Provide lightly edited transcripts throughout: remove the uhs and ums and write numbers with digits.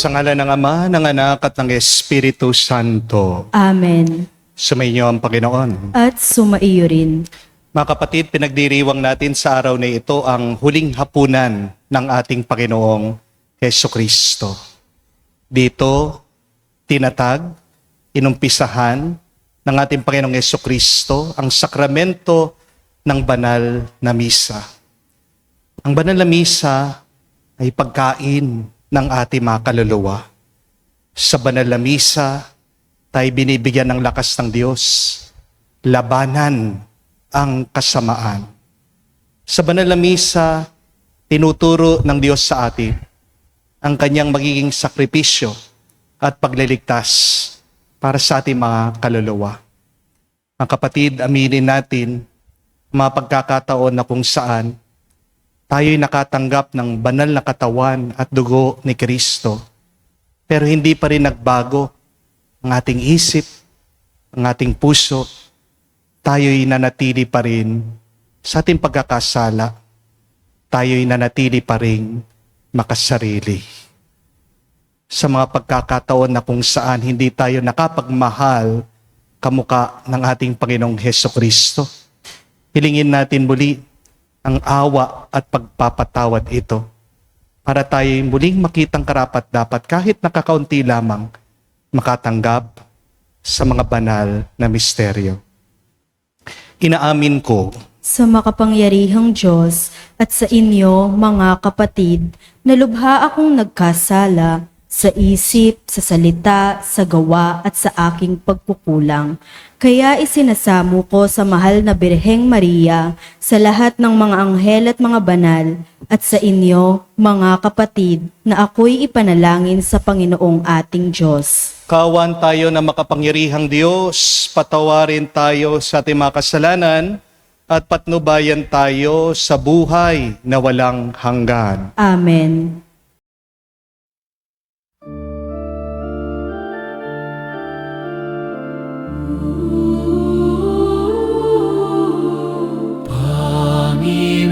Sa ngalan ng Ama, ng Anak at ng Espiritu Santo. Amen. Sumainyo ang Panginoon. At sumaiyo rin. Mga kapatid, pinagdiriwang natin sa araw na ito ang huling hapunan ng ating Panginoong Hesukristo. Dito, tinatag, inumpisahan ng ating Panginoong Hesukristo ang sakramento ng banal na misa. Ang banal na misa ay pagkain ng ating mga kaluluwa. Sa banal na misa, tayo binibigyan ng lakas ng Diyos, labanan ang kasamaan. Sa banal na misa, tinuturo ng Diyos sa atin ang kanyang magiging sakripisyo at pagliligtas para sa ating mga kaluluwa. Mga kapatid, aminin natin mga pagkakataon na kung saan tayo'y nakatanggap ng banal na katawan at dugo ni Kristo, pero hindi pa rin nagbago ang ating isip, ang ating puso. Tayo'y nanatili pa rin sa ating pagkakasala. Tayo'y nanatili pa rin makasarili. Sa mga pagkakataon na kung saan hindi tayo nakapagmahal kamukha ng ating Panginoong Hesukristo, hilingin natin muli ang awa at pagpapatawad ito para tayo'y muling makitang karapat-dapat kahit nakakaunti lamang makatanggap sa mga banal na misteryo. Inaamin ko Sa makapangyarihang Diyos at sa inyo, mga kapatid, na lubha akong nagkasala sa isip, sa salita, sa gawa at sa aking pagkukulang. Kaya isinasamo ko sa mahal na Birheng Maria, sa lahat ng mga anghel at mga banal, at sa inyo, mga kapatid, na ako'y ipanalangin sa Panginoong ating Diyos. kawan tayo na makapangyarihang Diyos, patawarin tayo sa ating mga kasalanan at patnubayan tayo sa buhay na walang hanggan. Amen.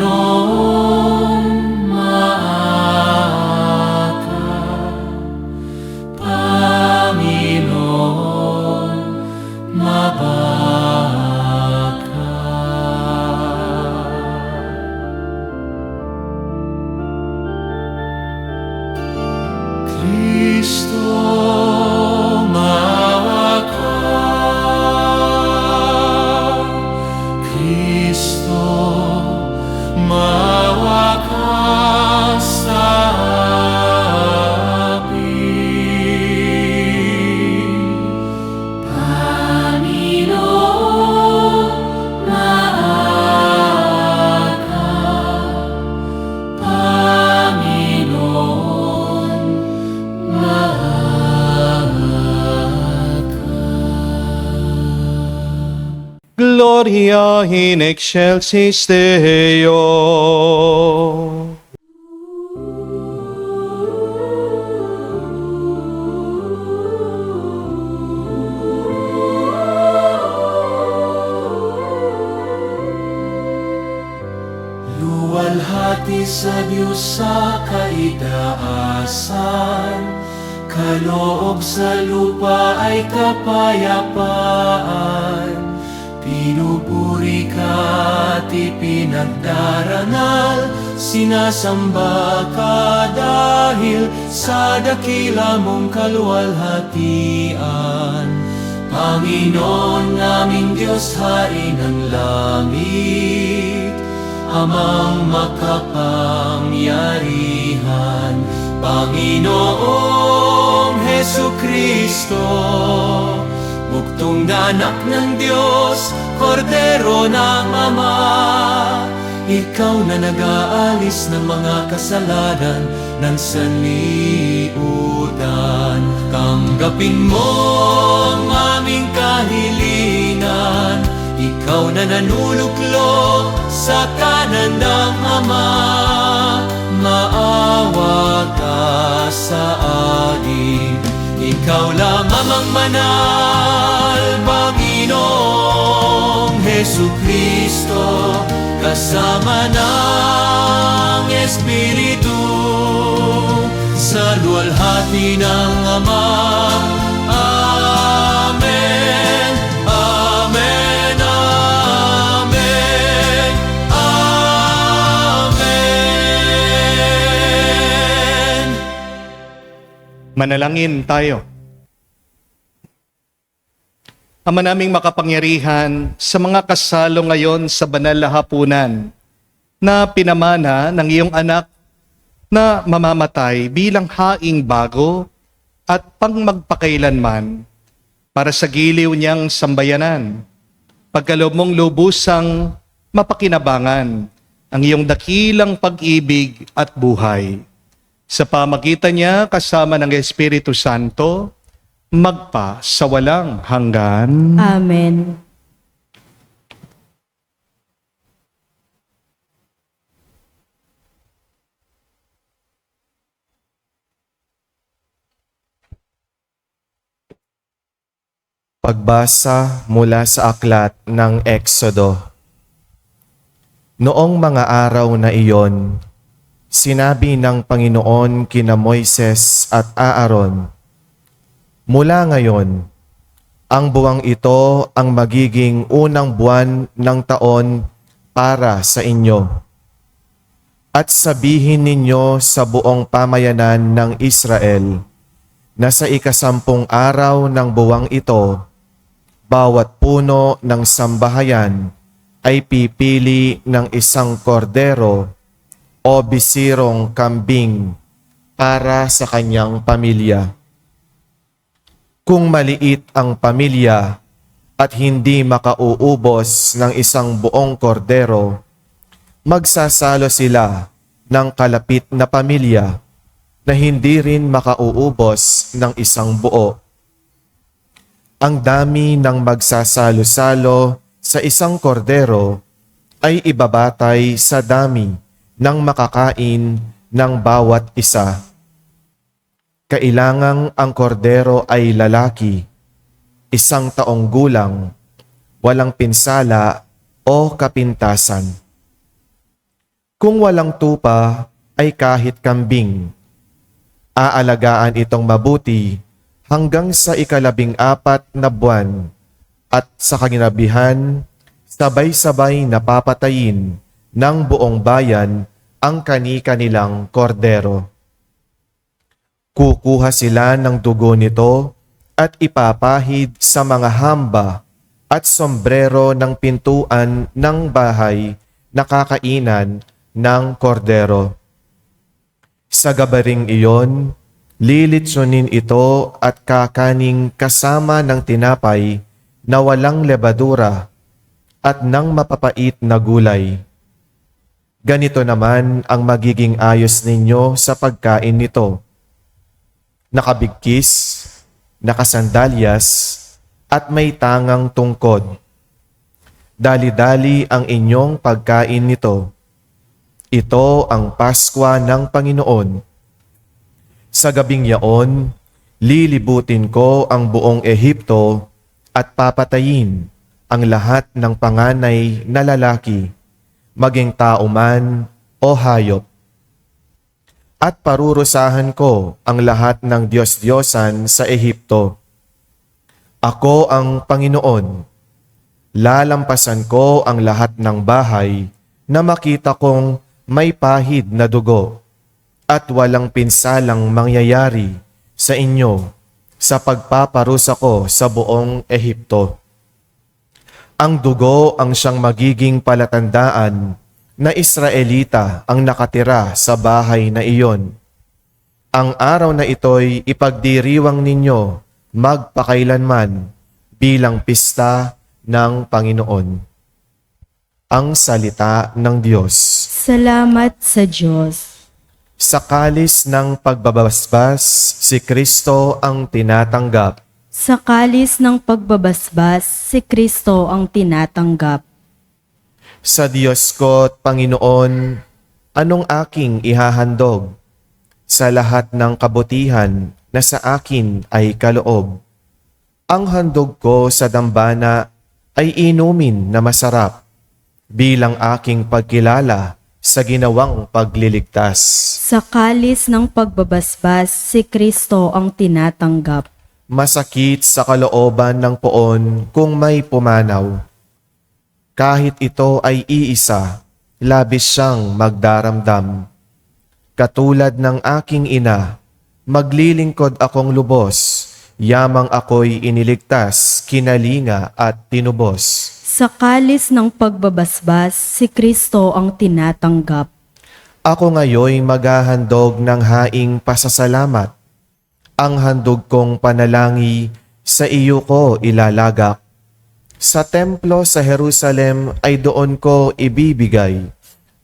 Panginoon, maawa. Panginoon, mabaka. Kristo, maawa ka. Kristo, maawa ka sa amin. Panginoon, maawa ka. Panginoon, maawa ka. Gloria in excelsis Deo. Luwalhati sa Diyos sa kaitaasan, kaloob sa lupa ay kapayapaan. Pinupuri ka at ipinagdarangal, sinasamba ka dahil sa dakila mong kaluwalhatian. Panginoon naming Diyos, Hari ng langit, Amang makapangyarihan, Panginoong Hesukristo, buktong na anak ng Diyos, Kordero ng Ama. Ikaw na nag-aalis ng mga kasalanan ng sanlibutan. Tanggapin mo ang aming kahilingan, ikaw na nanuluklok sa kanan ng Ama. Maawa ka sa amin, ikaw lang amang manal, Panginoong Hesukristo, kasama ng Espiritu sa luwalhati ng Ama. Amen, amen, amen, amen. Manalangin tayo. Ama naming makapangyarihan, sa mga kasalo ngayon sa banal na hapunan na pinamana ng iyong anak na mamamatay bilang haing bago at pangmagpakailanman para sa giliw niyang sambayanan, pagkaloob mong lubusang mapakinabangan ang iyong dakilang pag-ibig at buhay. Sa pamagitan niya kasama ng Espiritu Santo, magpa sa walang hanggan. Amen. Pagbasa mula sa aklat ng Eksodo. Noong mga araw na iyon, sinabi ng Panginoon kina Moises at Aaron, "Mula ngayon, ang buwang ito ang magiging unang buwan ng taon para sa inyo. At sabihin ninyo sa buong pamayanan ng Israel na sa ika-10 araw ng buwang ito, bawat puno ng sambahayan ay pipili ng isang kordero o bisirong kambing para sa kanyang pamilya. Kung maliit ang pamilya at hindi makauubos ng isang buong kordero, magsasalo sila ng kalapit na pamilya na hindi rin makauubos ng isang buo. Ang dami ng magsasalo-salo sa isang kordero ay ibabatay sa dami ng makakain ng bawat isa. Kailangang ang kordero ay lalaki, 1 taong gulang, walang pinsala o kapintasan. Kung walang tupa ay kahit kambing, aalagaan itong mabuti hanggang sa ika-14 na buwan at sa kaginabihan, sabay-sabay napapatayin ng buong bayan ang kani-kanilang kordero. Kukuha sila ng dugo nito at ipapahid sa mga hamba at sombrero ng pintuan ng bahay na kakainan ng kordero. Sa gabaring iyon, lilitsunin ito at kakaning kasama ng tinapay na walang lebadura at ng mapapait na gulay. Ganito naman ang magiging ayos ninyo sa pagkain nito: nakabigkis, nakasandalyas, at may tangang tungkod. Dali-dali ang inyong pagkain nito. Ito ang Paskwa ng Panginoon. Sa gabing yaon, lilibutin ko ang buong Ehipto at papatayin ang lahat ng panganay na lalaki, maging tao man o hayop. At parurusahan ko ang lahat ng Diyos-Diyosan sa Ehipto. Ako ang Panginoon. Lalampasan ko ang lahat ng bahay na makita kong may pahid na dugo at walang pinsalang mangyayari sa inyo sa pagpaparusa ko sa buong Ehipto. Ang dugo ang siyang magiging palatandaan na Israelita ang nakatira sa bahay na iyon. Ang araw na ito'y ipagdiriwang ninyo magpakailanman bilang pista ng Panginoon. Ang salita ng Diyos. Salamat sa Diyos. Sa kalis ng pagbabasbas, si Kristo ang tinatanggap. Sa kalis ng pagbabasbas, si Kristo ang tinatanggap. Sa Diyos ko't Panginoon, anong aking ihahandog? Sa lahat ng kabutihan na sa akin ay kaloob. Ang handog ko sa dambana ay inumin na masarap bilang aking pagkilala sa ginawang pagliligtas. Sa kalis ng pagbabasbas, si Kristo ang tinatanggap. Masakit sa kalooban ng poon kung may pumanaw. Kahit ito ay iisa, labis siyang magdaramdam. Katulad ng aking ina, maglilingkod akong lubos, yamang ako'y iniligtas, kinalinga at tinubos. Sa kalis ng pagbabasbas, si Kristo ang tinatanggap. Ako ngayoy maghahandog ng haing pasasalamat. Ang handog kong panalangin sa iyo ko ilalagak. Sa templo sa Jerusalem ay doon ko ibibigay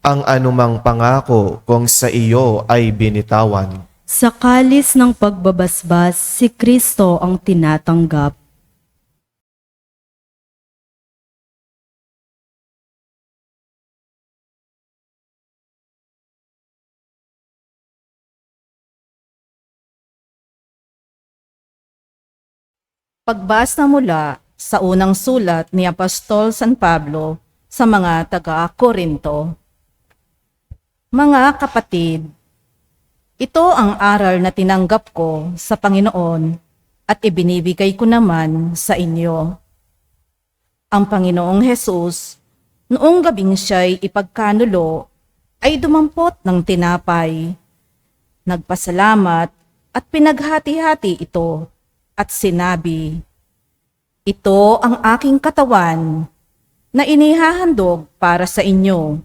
ang anumang pangako kung sa iyo ay binitawan. Sa kalis ng pagbabasbas, si Kristo ang tinatanggap. Pagbasa mula sa unang sulat ni Apostol San Pablo sa mga taga-Korinto. Mga kapatid, ito ang aral na tinanggap ko sa Panginoon at ibinibigay ko naman sa inyo. Ang Panginoong Hesus, noong gabing siya'y ipagkanulo, ay dumampot ng tinapay, nagpasalamat at pinaghati-hati ito at sinabi, "Ito ang aking katawan na inihahandog para sa inyo.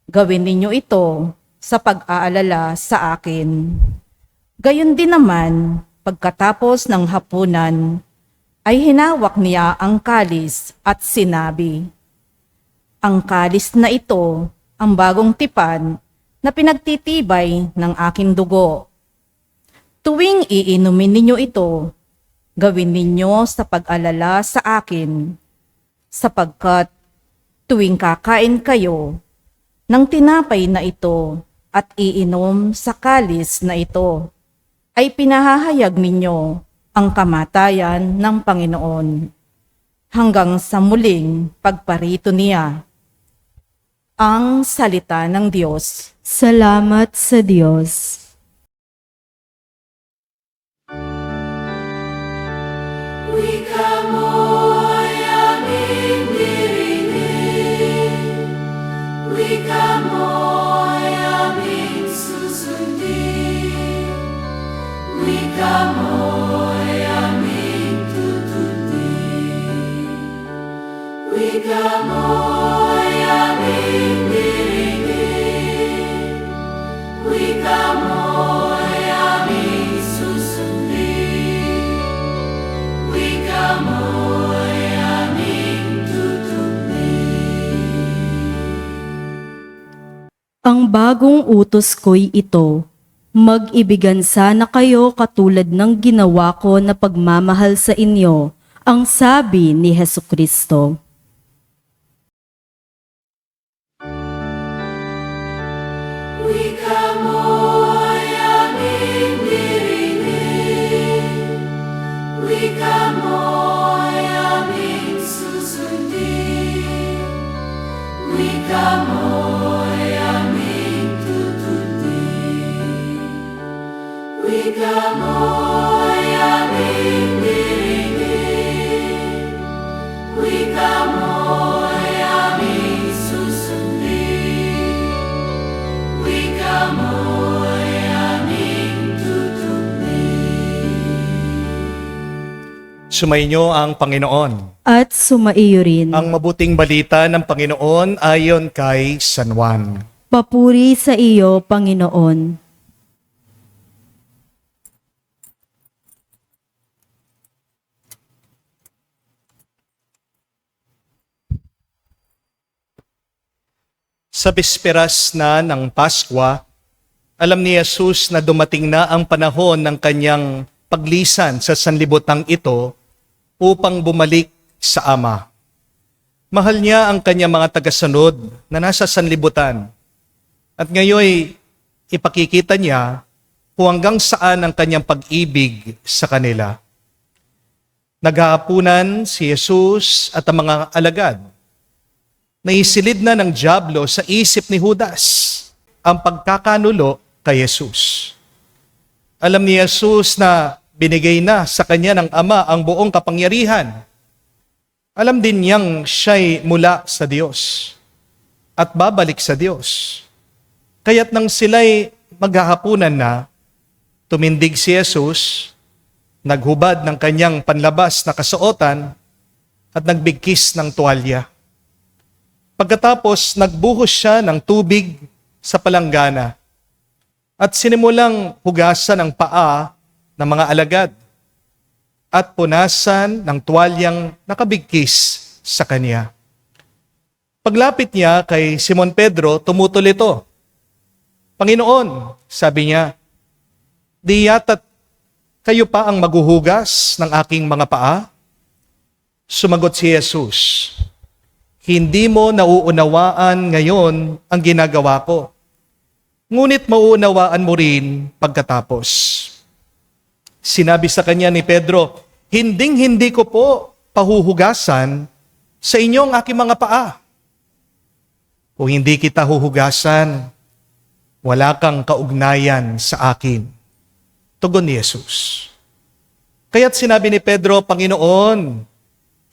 Gawin ninyo ito sa pag-aalala sa akin." Gayon din naman, pagkatapos ng hapunan, ay hinawak niya ang kalis at sinabi, "Ang kalis na ito ang bagong tipan na pinagtitibay ng aking dugo. Tuwing iinumin ninyo ito, gawin ninyo sa pag-alala sa akin, sapagkat tuwing kakain kayo ng tinapay na ito at iinom sa kalis na ito, ay pinahahayag ninyo ang kamatayan ng Panginoon hanggang sa muling pagparito niya." Ang salita ng Diyos. Salamat sa Diyos. Wika mo'y aming dirinig, wika mo'y aming susundin, wika mo'y aming tututin, wika mo'y aming dirinig, wika mo'y aming susundin, wika mo'y aming tutunin. Ang bagong utos ko'y ito, mag-ibigan sana kayo katulad ng ginawa ko na pagmamahal sa inyo, ang sabi ni Hesukristo. Wika mo'y aming dirinig, wika mo'y aming susundin, wika mo'y aming tututin, wika mo'y aming dirinig, wika mo'y aming susundin, wika mo'y aming tutunin. Sumainyo ang Panginoon. At sumaiyo rin. Ang mabuting balita ng Panginoon ayon kay San Juan. Papuri sa iyo, Panginoon. Sa bisperas na ng Paskwa, alam ni Jesus na dumating na ang panahon ng kanyang paglisan sa sanlibutan ito upang bumalik sa Ama. Mahal niya ang kanyang mga tagasunod na nasa sanlibutan. At ngayon ipakikita niya kung hanggang saan ang kanyang pag-ibig sa kanila. Naghahapunan si Jesus at ang mga alagad. naisilid na ng dyablo sa isip ni Judas ang pagkakanulo kay Jesus. Alam ni Jesus na binigay na sa kanya ng Ama ang buong kapangyarihan. Alam din niyang siya'y mula sa Diyos at babalik sa Diyos. Kaya't nang sila'y maghahapunan na, tumindig si Jesus, naghubad ng kanyang panlabas na kasuotan at nagbigkis ng tuwalya. Pagkatapos, nagbuhos siya ng tubig sa palanggana at sinimulang hugasan ang paa ng mga alagad at punasan ng tuwalyang nakabigkis sa kanya. Paglapit niya kay Simon Pedro, tumutol ito. Panginoon, sabi niya, di yata't kayo pa ang maghuhugas ng aking mga paa? Sumagot si Jesus, hindi mo nauunawaan ngayon ang ginagawa ko. Ngunit mauunawaan mo rin pagkatapos. Sinabi sa kanya ni Pedro, hindi ko po pahuhugasan sa inyo ang aking mga paa. Kung hindi kita huhugasan, wala kang kaugnayan sa akin. Tugon ni Jesus. Kaya't sinabi ni Pedro, Panginoon,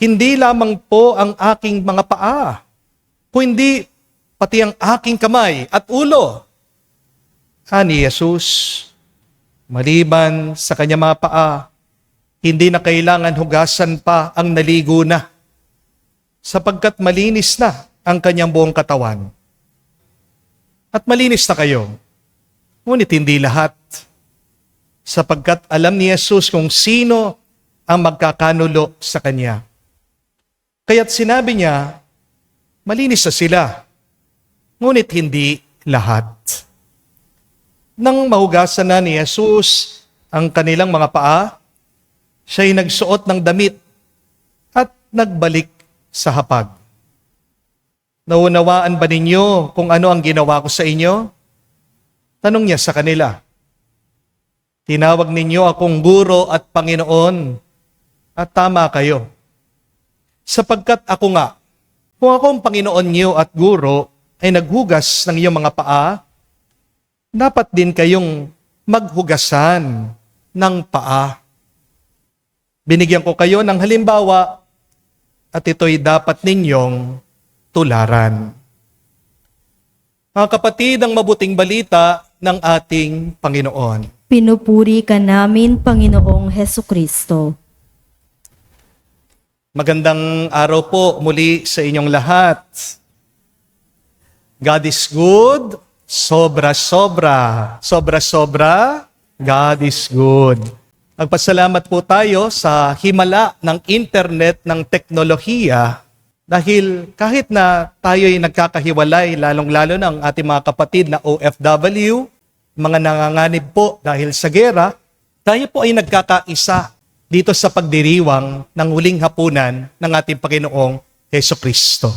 hindi lamang po ang aking mga paa, kundi pati ang aking kamay at ulo. Ani Jesus, maliban sa kanya mga paa, hindi na kailangan hugasan pa ang naligo na, sapagkat malinis na ang kanyang buong katawan. At malinis na kayo, ngunit hindi lahat, sapagkat alam ni Jesus kung sino ang magkakanulo sa kanya. Kaya't sinabi niya, malinis na sila, ngunit hindi lahat. Nang mahugasan na ni Jesus ang kanilang mga paa, siya'y nagsuot ng damit at nagbalik sa hapag. Naunawaan ba ninyo kung ano ang ginawa ko sa inyo? Tanong niya sa kanila. Tinawag ninyo akong guro at Panginoon, at tama kayo. Sapagkat ako nga, kung ako ang Panginoon niyo at guro ay naghugas ng iyong mga paa, dapat din kayong maghugasan ng paa. Binigyan ko kayo ng halimbawa at ito'y dapat ninyong tularan. Mga kapatid, ang mabuting balita ng ating Panginoon. Pinupuri ka namin, Panginoong Hesukristo. Magandang araw po muli sa inyong lahat. God is good, sobra-sobra. Sobra-sobra, God is good. Magpasalamat po tayo sa himala ng internet, ng teknolohiya, dahil kahit na tayo'y nagkakahiwalay, lalong-lalo ng ating mga kapatid na OFW, mga nanganganib po dahil sa gera, tayo po ay nagkakaisa dito sa pagdiriwang ng huling hapunan ng ating Panginoong Hesukristo.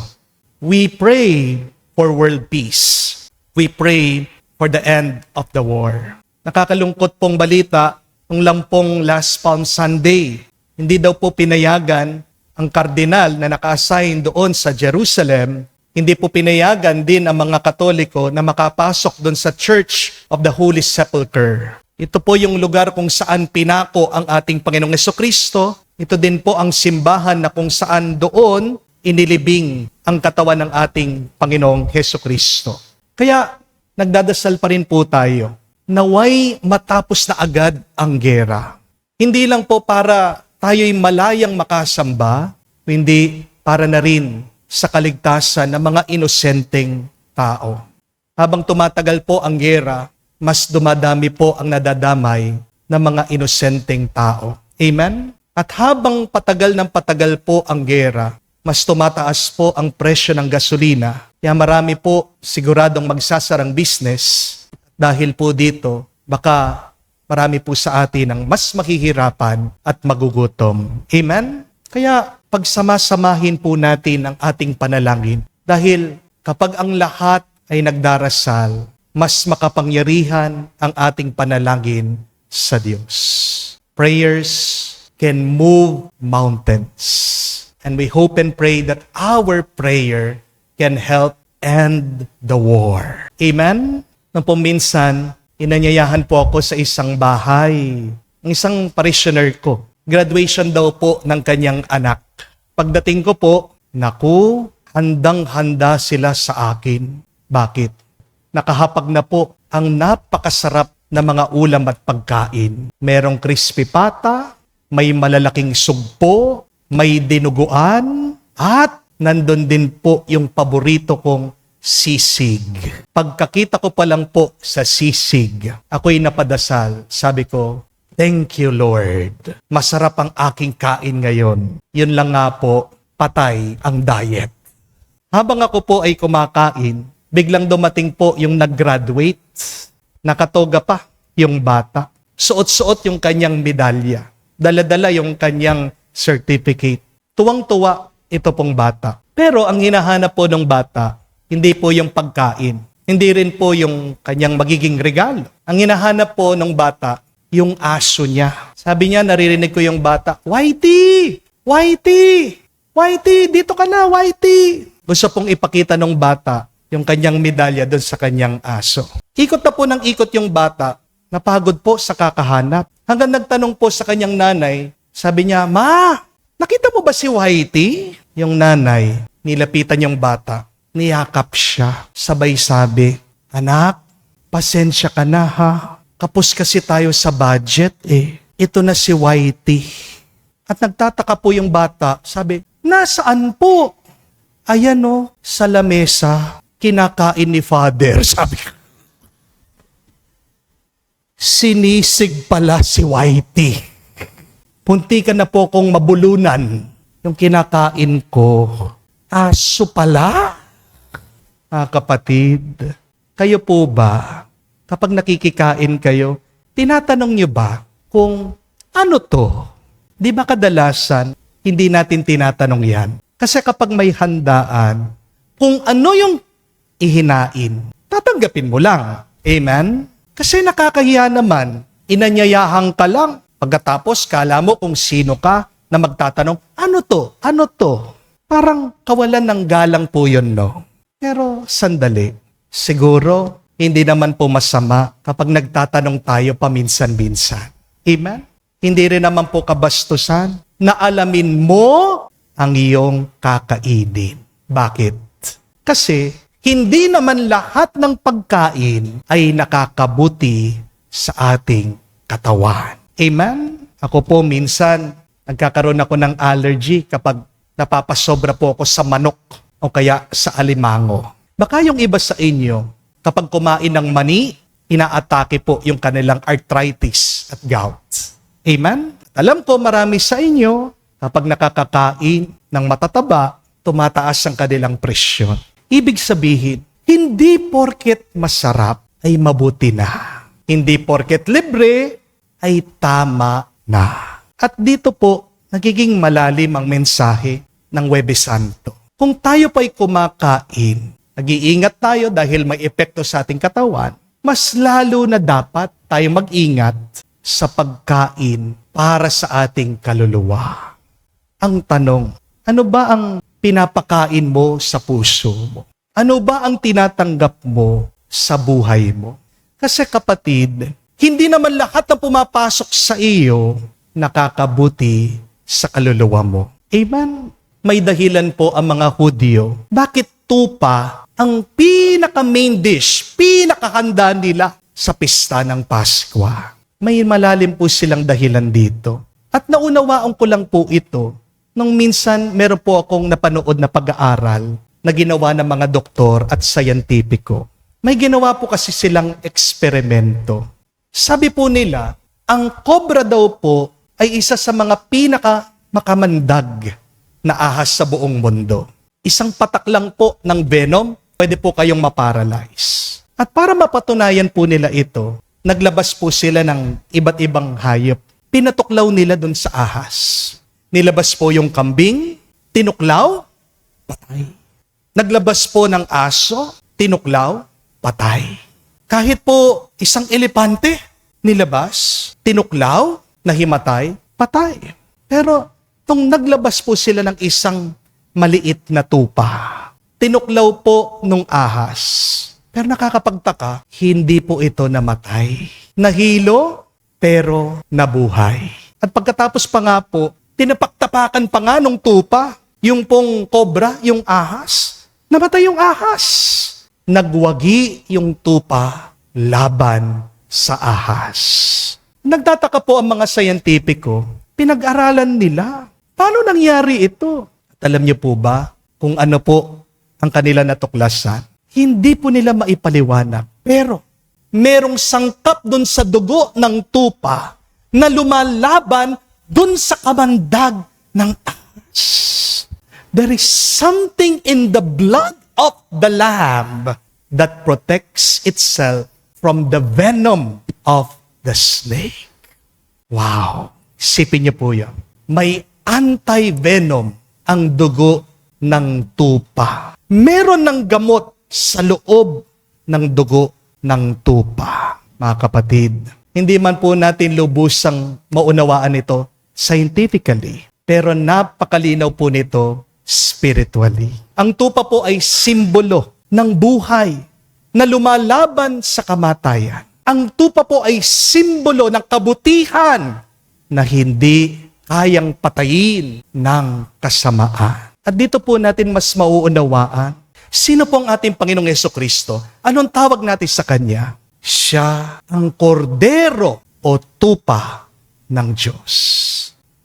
We pray for world peace. We pray for the end of the war. Nakakalungkot pong balita, nung lampong last Palm Sunday, hindi daw po pinayagan ang kardinal na naka-assign doon sa Jerusalem, hindi po pinayagan din ang mga Katoliko na makapasok doon sa Church of the Holy Sepulchre. Ito po yung lugar kung saan pinako ang ating Panginoong Hesukristo. Ito din po ang simbahan na kung saan doon inilibing ang katawan ng ating Panginoong Hesukristo. Kaya nagdadasal pa rin po tayo, naway matapos na agad ang gera. Hindi lang po para tayo'y malayang makasamba, hindi para na rin sa kaligtasan ng mga inosenteng tao. Habang tumatagal po ang gera, mas dumadami po ang nadadamay ng mga inosenteng tao. Amen? At habang patagal ng patagal po ang gera, mas tumataas po ang presyo ng gasolina. Kaya marami po siguradong magsasarang business. Dahil po dito, baka marami po sa atin ang mas mahihirapan at magugutom. Amen? Kaya pagsamasamahin po natin ang ating panalangin. Dahil kapag ang lahat ay nagdarasal, mas makapangyarihan ang ating panalangin sa Diyos. Prayers can move mountains. And we hope and pray that our prayer can help end the war. Amen? Nung po minsan, inanyayahan po ako sa isang bahay. Ang isang parishioner ko. Graduation daw po ng kanyang anak. Pagdating ko po, naku, handang-handa sila sa akin. Bakit? Nakahapag na po ang napakasarap na mga ulam at pagkain. Merong crispy pata, may malalaking sugpo, may dinuguan, at nandun din po yung paborito kong sisig. Pagkakita ko pa lang po sa sisig, ako'y napadasal. Sabi ko, thank you Lord. Masarap ang aking kain ngayon. Yun lang nga po, patay ang diet. Habang ako po ay kumakain, biglang dumating po yung nag-graduate. Nakatoga pa yung bata. Suot-suot yung kanyang medalya. Dala-dala yung kanyang certificate. Tuwang-tuwa ito pong bata. Pero ang hinahanap po ng bata, hindi po yung pagkain. Hindi rin po yung kanyang magiging regalo. Ang hinahanap po ng bata, yung aso niya. Sabi niya, naririnig ko yung bata, Whitey! Whitey! Whitey! Dito ka na, Whitey! Gusto pong ipakita ng bata yung kanyang medalya doon sa kanyang aso. Ikot na po ng ikot yung bata, napagod po sa kakahanap. Hanggang nagtanong po sa kanyang nanay, sabi niya, Ma, nakita mo ba si Whitey? Yung nanay, nilapitan yung bata, niyakap siya. Sabay sabi, Anak, pasensya ka na ha. Kapos kasi tayo sa budget eh. Ito na si Whitey. At nagtataka po yung bata, sabi, nasaan po? Ayan o, sa lamesa, kinakain ni Father. Sabi ko, sinisig pala si Whitey. Punti ka na po kong mabulunan. Yung kinakain ko, aso pala? Kapatid, kayo po ba, kapag nakikikain kayo, tinatanong nyo ba kung ano to? Di ba kadalasan, hindi natin tinatanong yan? Kasi kapag may handaan, kung ano yung ihinain, tatanggapin mo lang. Amen? Kasi nakakahiya naman, inanyayahan ka lang. Pagkatapos, kala mo kung sino ka na magtatanong, ano to? Ano to? Parang kawalan ng galang po yun, no? Pero sandali, siguro hindi naman po masama kapag nagtatanong tayo paminsan-minsan. Amen? Hindi rin naman po kabastusan na alamin mo ang iyong kakainin. Bakit? Kasi hindi naman lahat ng pagkain ay nakakabuti sa ating katawan. Amen? Ako po minsan, nagkakaroon ako ng allergy kapag napapasobra po ako sa manok o kaya sa alimango. Baka yung iba sa inyo, kapag kumain ng mani, inaatake po yung kanilang arthritis at gout. Amen? Alam ko marami sa inyo, kapag nakakakain ng matataba, tumataas ang kanilang presyon. Ibig sabihin, hindi porket masarap ay mabuti na. Hindi porket libre ay tama na. At dito po, nagiging malalim ang mensahe ng Huwebes Santo. Kung tayo pa'y kumakain, nag-iingat tayo dahil may epekto sa ating katawan, mas lalo na dapat tayo mag-ingat sa pagkain para sa ating kaluluwa. Ang tanong, ano ba ang pinapakain mo sa puso mo? Ano ba ang tinatanggap mo sa buhay mo? Kasi kapatid, hindi naman lahat ng pumapasok sa iyo nakakabuti sa kaluluwa mo. Amen? May dahilan po ang mga Hudyo. Bakit tupa ang pinaka-main dish, pinakahanda nila sa pista ng Pasko? May malalim po silang dahilan dito. At naunawaan ko lang po ito nung minsan meron po akong napanood na pag-aaral na ginawa ng mga doktor at sayantipiko. May ginawa po kasi silang eksperimento. Sabi po nila, ang kobra daw po ay isa sa mga pinaka-makamandag na ahas sa buong mundo. Isang patak lang po ng venom, pwede po kayong maparalyze. At para mapatunayan po nila ito, naglabas po sila ng iba't ibang hayop. Pinatuklaw nila dun sa ahas. Nilabas po yung kambing, tinuklaw, patay. Naglabas po ng aso, tinuklaw, patay. Kahit po isang elepante, nilabas, tinuklaw, nahimatay, patay. Pero nung naglabas po sila ng isang maliit na tupa, tinuklaw po nung ahas. Pero nakakapagtaka, hindi po ito namatay. Nahilo, pero nabuhay. At pagkatapos pa nga po, tinapaktapakan pa nga nung tupa, yung pong kobra, yung ahas. Namatay yung ahas. Nagwagi yung tupa laban sa ahas. Nagtataka po ang mga scientifico, pinag-aralan nila. Paano nangyari ito? At alam niyo po ba kung ano po ang kanila natuklasan? Hindi po nila maipaliwanag. Pero merong sangkap dun sa dugo ng tupa na lumalaban dun sa kamandag ng ahas. There is something in the blood of the lamb that protects itself from the venom of the snake. Wow! Isipin niyo po yan. May anti-venom ang dugo ng tupa. Meron ng gamot sa loob ng dugo ng tupa. Mga kapatid, hindi man po natin lubusang maunawaan ito scientifically, pero napakalinaw po nito spiritually. Ang tupa po ay simbolo ng buhay na lumalaban sa kamatayan. Ang tupa po ay simbolo ng kabutihan na hindi kayang patayin ng kasamaan. At dito po natin mas mauunawaan, sino po ang ating Panginoong Jesucristo? Anong tawag natin sa Kanya? Siya ang kordero o tupa ng Diyos.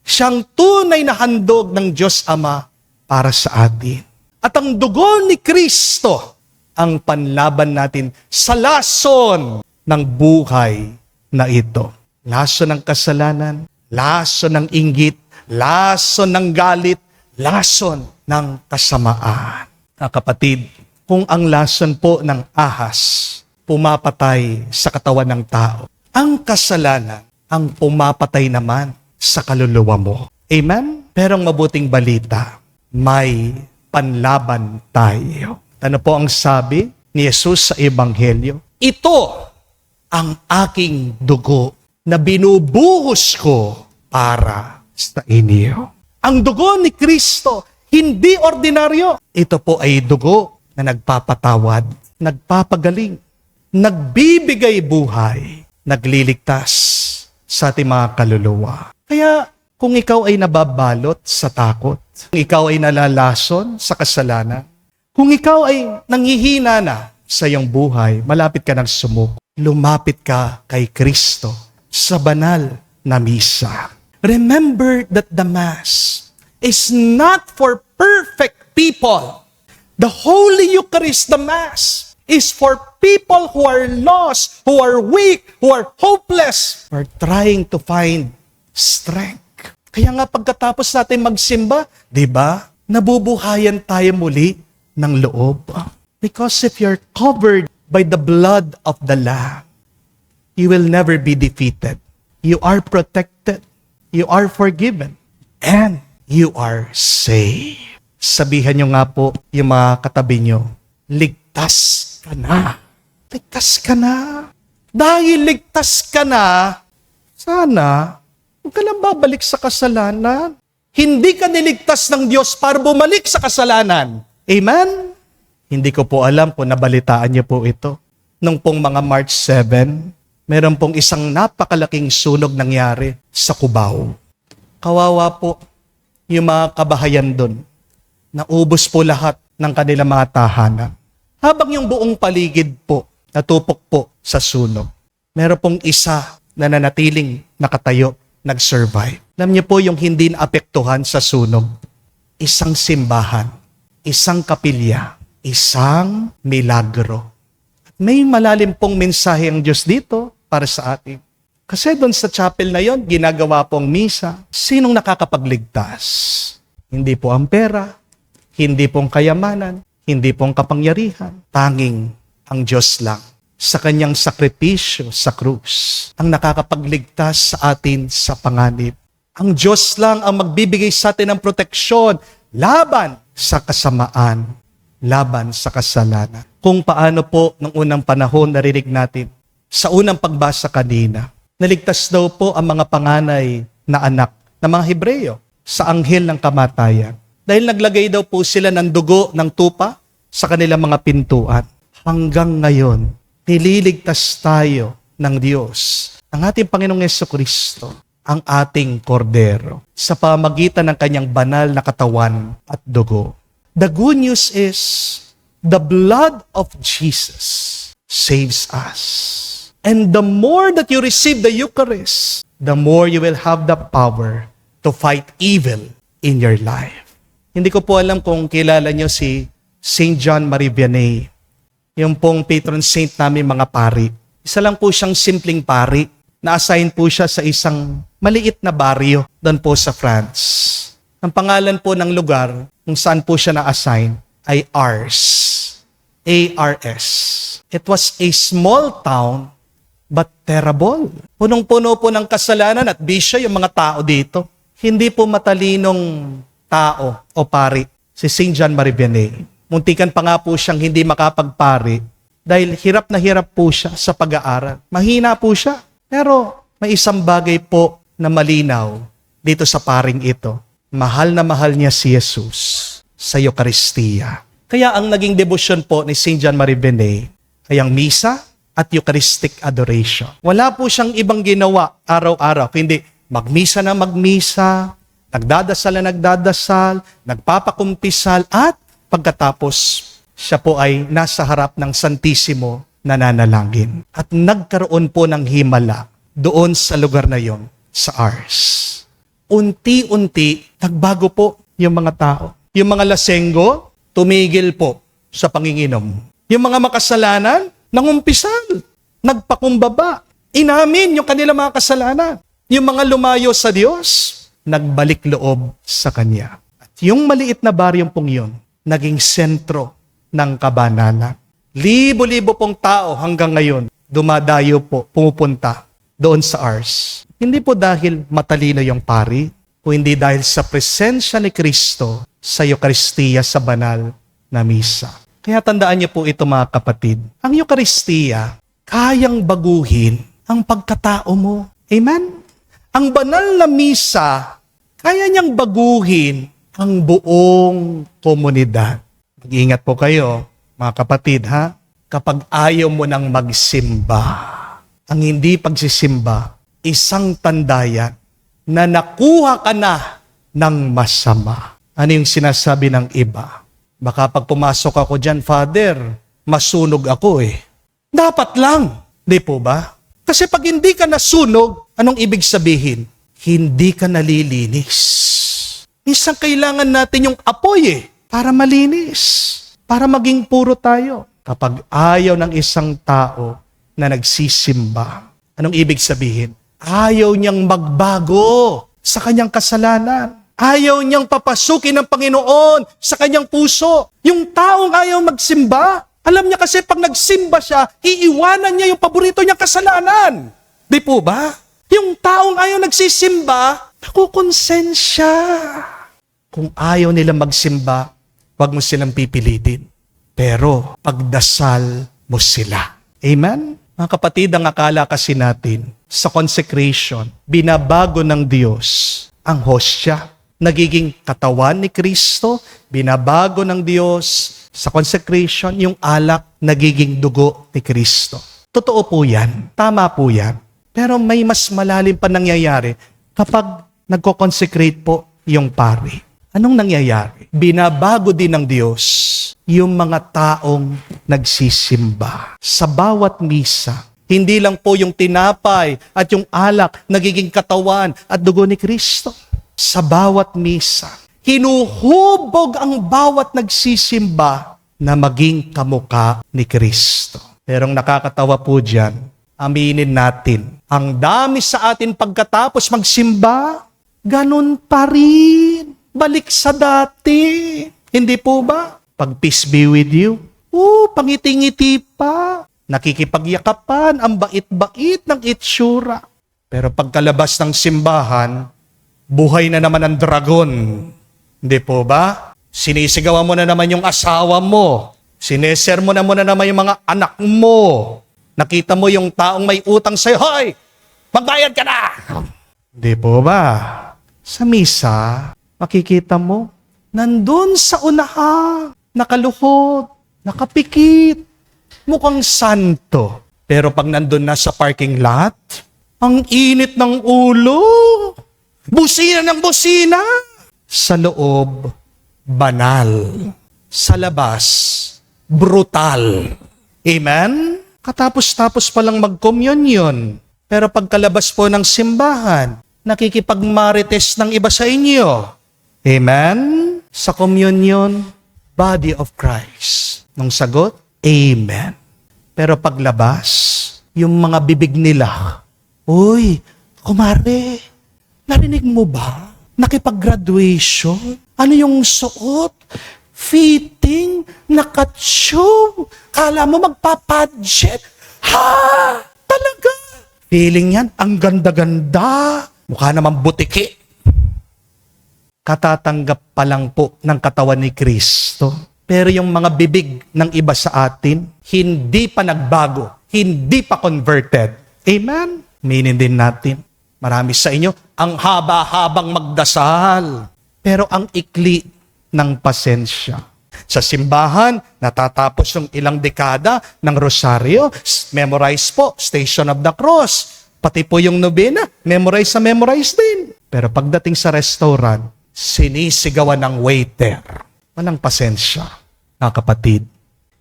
Siyang tunay na handog ng Diyos Ama para sa atin. At ang dugo ni Kristo ang panlaban natin sa lason ng buhay na ito. Lason ng kasalanan, lason ng inggit, lason ng galit, lason ng kasamaan. Kapatid, kung ang lason po ng ahas pumapatay sa katawan ng tao, ang kasalanan ang pumapatay naman sa kaluluwa mo. Amen? Pero ang mabuting balita, may panlaban tayo. Ano po ang sabi ni Jesus sa Ebanghelyo? Ito ang aking dugo na binubuhos ko para sa inyo. Ang dugo ni Kristo, hindi ordinaryo. Ito po ay dugo na nagpapatawad, nagpapagaling, nagbibigay buhay, nagliligtas sa ating mga kaluluwa. Kaya kung ikaw ay nababalot sa takot, kung ikaw ay nalalason sa kasalanan, kung ikaw ay nanghihina na sa iyong buhay, malapit ka ng sumuko, lumapit ka kay Kristo sa banal na misa. Remember that the Mass is not for perfect people. The Holy Eucharist, the Mass, is for people who are lost, who are weak, who are hopeless, who are trying to find strength. Kaya nga pagkatapos natin magsimba, di ba, nabubuhayan tayo muli ng loob. Because if you're covered by the blood of the Lamb, you will never be defeated. You are protected. You are forgiven. And you are saved. Sabihan nyo nga po yung mga katabi nyo, ligtas ka na. Ligtas ka na. Dahil ligtas ka na, sana, huwag ka nang babalik sa kasalanan. Hindi ka niligtas ng Diyos para bumalik sa kasalanan. Amen? Hindi ko po alam kung nabalitaan niyo po ito. Nung pong mga March 7, meron pong isang napakalaking sunog nangyari sa Cubao. Kawawa po yung mga kabahayan doon. Naubos po lahat ng kanilang mga tahanan. Habang yung buong paligid po natupok po sa sunog. Meron pong isa na nanatiling nakatayo, nag-survive. Alam niyo po yung hindi naapektuhan sa sunog. Isang simbahan, isang kapilya, isang milagro. May malalim pong mensahe ang Diyos dito para sa atin. Kasi doon sa chapel na yon, ginagawa pong misa. Sinong nakakapagligtas? Hindi po ang pera, hindi pong kayamanan, hindi pong kapangyarihan. Tanging ang Diyos lang sa kanyang sakripisyo sa krus ang nakakapagligtas sa atin sa panganib. Ang Diyos lang ang magbibigay sa atin ng proteksyon laban sa kasamaan, laban sa kasalanan. Kung paano po ng unang panahon narinig natin sa unang pagbasa kanina, naligtas daw po ang mga panganay na anak ng mga Hebreyo sa anghel ng kamatayan. Dahil naglagay daw po sila ng dugo ng tupa sa kanilang mga pintuan. Hanggang ngayon, nililigtas tayo ng Diyos, ang ating Panginoong Jesucristo, ang ating kordero, sa pamagitan ng kanyang banal na katawan at dugo. The good news is, the blood of Jesus saves us. And the more that you receive the Eucharist, the more you will have the power to fight evil in your life. Hindi ko po alam kung kilala nyo si St. John Marie Vianney, yung pong patron saint namin mga pari. Isa lang po siyang simpleng pari. Na-assign po siya sa isang maliit na baryo doon po sa France. Ang pangalan po ng lugar kung saan po siya na-assign ay Ars. A-R-S. It was a small town but terrible. Punong-puno po ng kasalanan at bisyo yung mga tao dito. Hindi po matalinong tao o pari si St. John Marie Vianney. Muntikan pa nga po siyang hindi makapagpari dahil hirap na hirap po siya sa pag-aaral. Mahina po siya. Pero may isang bagay po na malinaw dito sa paring ito. Mahal na mahal niya si Jesus sa Eucharistia. Kaya ang naging debosyon po ni St. John Marie Vianney ay ang misa at Eucharistic adoration. Wala po siyang ibang ginawa araw-araw, kundi magmisa na magmisa, nagdadasal na nagdadasal, nagpapakumpisal, at pagkatapos siya po ay nasa harap ng Santissimo nananalangin. At nagkaroon po ng himala doon sa lugar na yon, sa Ars. Unti-unti, nagbago po yung mga tao. Yung mga lasenggo, tumigil po sa panginginom. Yung mga makasalanan, nangumpisal, nagpakumbaba, inamin yung kanilang mga kasalanan. Yung mga lumayo sa Diyos, nagbalik loob sa Kanya. At yung maliit na baryong pong yun, naging sentro ng kabanalan. Libo-libo pong tao hanggang ngayon, dumadayo po, pumupunta doon sa Ars. Hindi po dahil matalino yung pari, o hindi dahil sa presensya ni Kristo sa Eucharistia sa banal na misa. Kaya tandaan niyo po ito mga kapatid. Ang Eucharistia, kayang baguhin ang pagkatao mo. Amen? Ang banal na misa, kaya niyang baguhin ang buong komunidad. Mag-ingat po kayo, mga kapatid, ha? Kapag ayaw mo nang magsimba, ang hindi pagsisimba, isang tandayan na nakuha ka na ng masama. Ano yung sinasabi ng iba? Baka pag pumasok ako dyan, Father, masunog ako eh. Dapat lang, di po ba? Kasi pag hindi ka nasunog, anong ibig sabihin? Hindi ka nalilinis. Minsan kailangan natin yung apoy para malinis, para maging puro tayo. Kapag ayaw ng isang tao na nagsisimba, anong ibig sabihin? Ayaw niyang magbago sa kanyang kasalanan. Ayaw niyang papasukin ng Panginoon sa kanyang puso. Yung taong ayaw magsimba, alam niya kasi pag nagsimba siya, iiwanan niya yung paborito niyang kasalanan. Di po ba? Yung taong ayaw nagsisimba, nakukonsensya. Kung ayaw nila magsimba, wag mo silang pipilitin. Pero pagdasal mo sila. Amen? Mga kapatid, ang akala kasi natin sa consecration, binabago ng Diyos ang hostya. Nagiging katawan ni Kristo, binabago ng Diyos sa consecration, yung alak, nagiging dugo ni Kristo. Totoo po yan, tama po yan. Pero may mas malalim pa nangyayari kapag nagko-consecrate po yung pari. Anong nangyayari? Binabago din ng Diyos yung mga taong nagsisimba. Sa bawat misa, hindi lang po yung tinapay at yung alak nagiging katawan at dugo ni Kristo. Sa bawat misa, hinuhubog ang bawat nagsisimba na maging kamukha ni Kristo. Pero ang nakakatawa po dyan, aminin natin, ang dami sa atin pagkatapos magsimba, ganun pa rin. Balik sa dati. Hindi po ba? Pag peace be with you, pangiti-ngiti pa. Nakikipagyakapan, ang bait-bait ng itsura. Pero pagkalabas ng simbahan, buhay na naman ang dragon. Hindi po ba? Sinisigawan mo na naman yung asawa mo. Sineser mo na naman yung mga anak mo. Nakita mo yung taong may utang sa'yo, hoy! Magbayad ka na! Hindi po ba? Sa misa, makikita mo, nandun sa unahan, nakaluhod, Nakapikit. Mukhang santo. Pero pag nandun na sa parking lot, ang init ng ulo. Busina ng busina. Sa loob, banal. Sa labas, brutal. Amen? Katapos-tapos palang mag-communion. Pero pagkalabas po ng simbahan, nakikipagmarites ng iba sa inyo. Amen? Sa communion, body of Christ. Nung sagot, Amen. Pero paglabas, yung mga bibig nila, uy, kumare, narinig mo ba? Nakipag-graduation? Ano yung suot? Fitting? Nakatsyong? Kala mo magpapadjet? Ha? Talaga? Feeling yan, ang ganda-ganda. Mukha naman butiki. Katatanggap pa lang po ng katawan ni Kristo. Pero yung mga bibig ng iba sa atin, hindi pa nagbago, hindi pa converted. Amen? Minin din natin. Marami sa inyo, ang haba-habang magdasal. Pero ang ikli ng pasensya. Sa simbahan, natatapos yung ilang dekada ng rosaryo, memorize po, Station of the Cross. Pati po yung nobena, memorize din. Pero pagdating sa restaurant, sinisigawan ng waiter. Walang pasensya. Mga kapatid,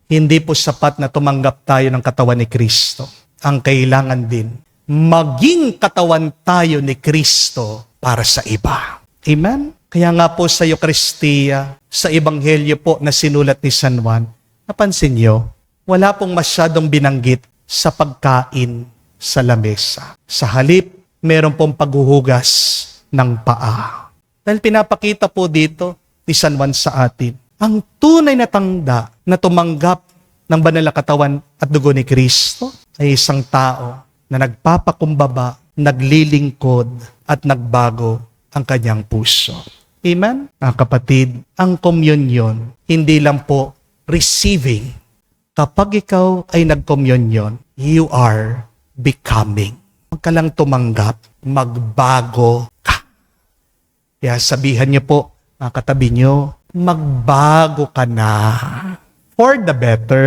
hindi po sapat na tumanggap tayo ng katawan ni Kristo. Ang kailangan din, maging katawan tayo ni Kristo para sa iba. Amen? Kaya nga po sa Eucharistia, sa Ebanghelyo po na sinulat ni San Juan, napansin nyo, wala pong masyadong binanggit sa pagkain sa lamesa. Sa halip, meron pong paghuhugas ng paa. Dahil pinapakita po dito ni San Juan sa atin, ang tunay na tanda na tumanggap ng banal na katawan at dugo ni Kristo ay isang tao na nagpapakumbaba, naglilingkod at nagbago ang kanyang puso. Amen? Mga kapatid, ang communion, hindi lang po receiving. Kapag ikaw ay nag-communion, you are becoming. Huwag ka lang tumanggap, magbago ka. Kaya sabihan niyo po, mga katabi niyo, magbago ka na for the better.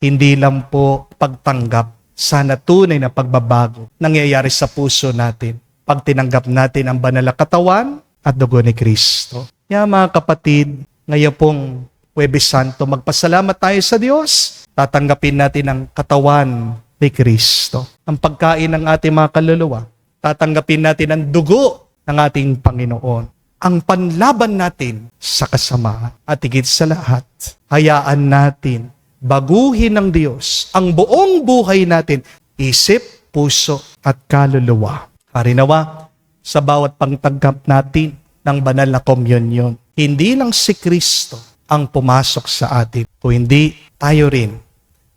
Hindi lang po pagtanggap sa tunay na pagbabago nangyayari sa puso natin pag tinanggap natin ang banal na katawan at dugo ni Kristo. Kaya mga kapatid, ngayon pong Huwebes Santo, magpasalamat tayo sa Diyos. Tatanggapin natin ang katawan ni Kristo. Ang pagkain ng ating mga kaluluwa. Tatanggapin natin ang dugo ng ating Panginoon. Ang panlaban natin sa kasamaan. At higit sa lahat, hayaan natin baguhin ng Diyos ang buong buhay natin, isip, puso at kaluluwa. Harinawa, sa bawat pangtanggap natin ng banal na komunyon, hindi lang si Kristo ang pumasok sa atin, kung hindi tayo rin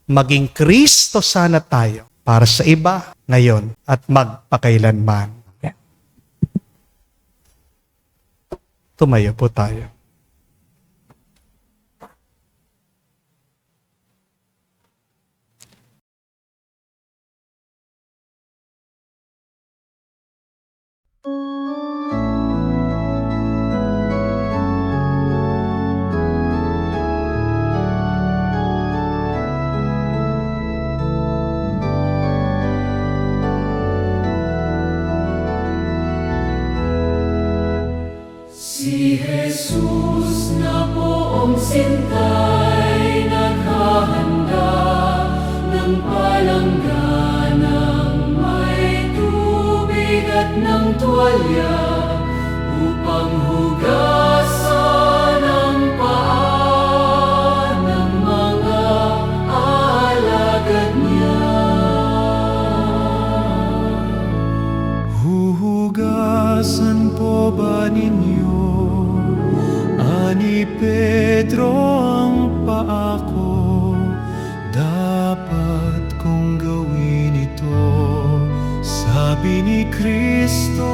maging Kristo sana tayo para sa iba ngayon at magpakailanman. Tumayo po tayo. Si Jesus na poong sintay naghahanda ng palangganang may tubig at ng tuwalya upang hugasan ang paa ng mga alagad niya. Huhugasan po ba ninyo ani Pedro ang paa ko? Dapat kong gawin ito, sabi ni Kristo.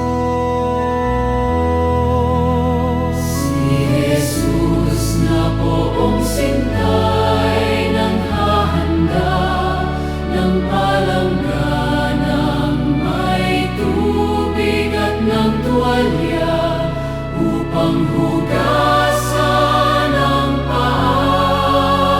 Si Jesus na poong sintay naghahanda ng palangganang may tubig at ng tuwalya upang hugasan ang paa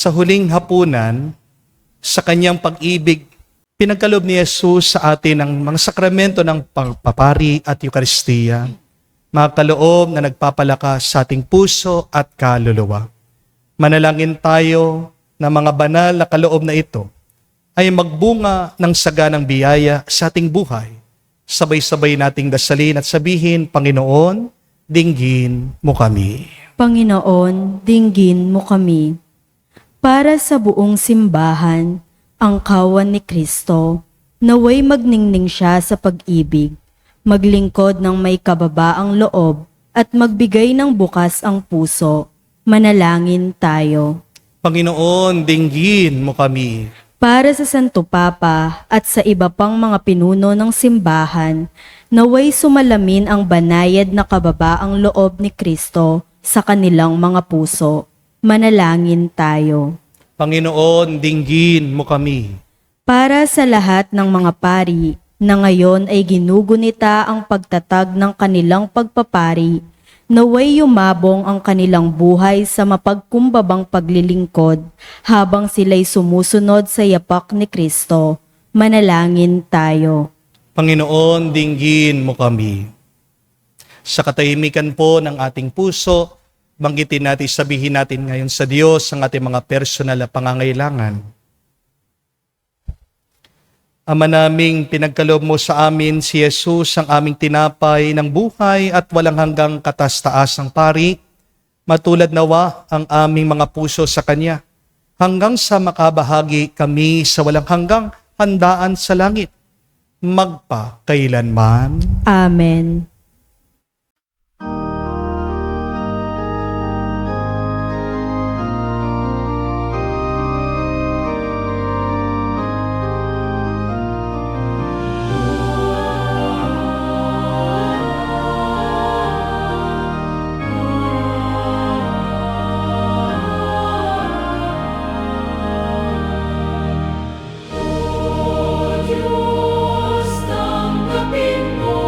Sa huling hapunan, sa kanyang pag-ibig, pinagkaloob ni Jesus sa atin ang mga sakramento ng pagpapari at Eukaristiya, mga kaloob na nagpapalakas sa ating puso at kaluluwa. Manalangin tayo na mga banal na kaloob na ito ay magbunga ng saganang biyaya sa ating buhay. Sabay-sabay nating dasalin at sabihin, Panginoon, dinggin mo kami. Panginoon, dinggin mo kami. Para sa buong simbahan, ang kawan ni Kristo, naway magningning siya sa pag-ibig, maglingkod ng may kababaang loob, at magbigay ng bukas ang puso. Manalangin tayo. Panginoon, dinggin mo kami. Para sa Santo Papa at sa iba pang mga pinuno ng simbahan, naway sumalamin ang banayad na kababaang loob ni Kristo sa kanilang mga puso. Manalangin tayo. Panginoon, dinggin mo kami. Para sa lahat ng mga pari na ngayon ay ginugunita ang pagtatag ng kanilang pagpapari, naway yumabong ang kanilang buhay sa mapagkumbabang paglilingkod habang sila'y sumusunod sa yapak ni Kristo. Manalangin tayo. Panginoon, dinggin mo kami. Sa katahimikan po ng ating puso, banggitin natin, sabihin natin ngayon sa Diyos ang ating mga personal na pangangailangan. Ama naming pinagkaloob mo sa amin si Jesus ang aming tinapay ng buhay at walang hanggang kataas-taasang pari, matulad nawa ang aming mga puso sa Kanya, hanggang sa makabahagi kami sa walang hanggang handaan sa langit, magpakailanman. Amen. Diyos, tanggapin mo,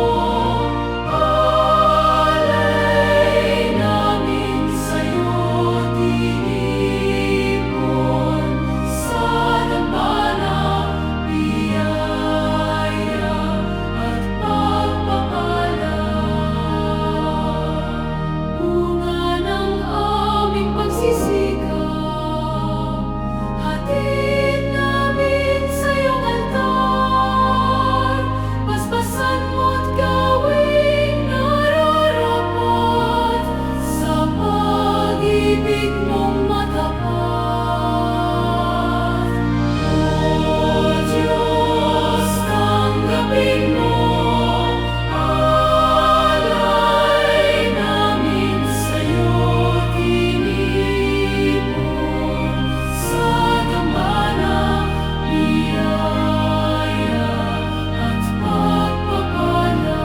alay namin sa'yo tinipon, sa dambana, biyaya at pagpapala. Bunga ng aming pagsisikap, hatid namin sa iyong altar. Paspasan mo't gawing nararapat sa pag-ibig mong matapat. O Diyos, tanggapin mo, alay namin sa'yo tinipon, sa dambana, biyaya at pagpapala.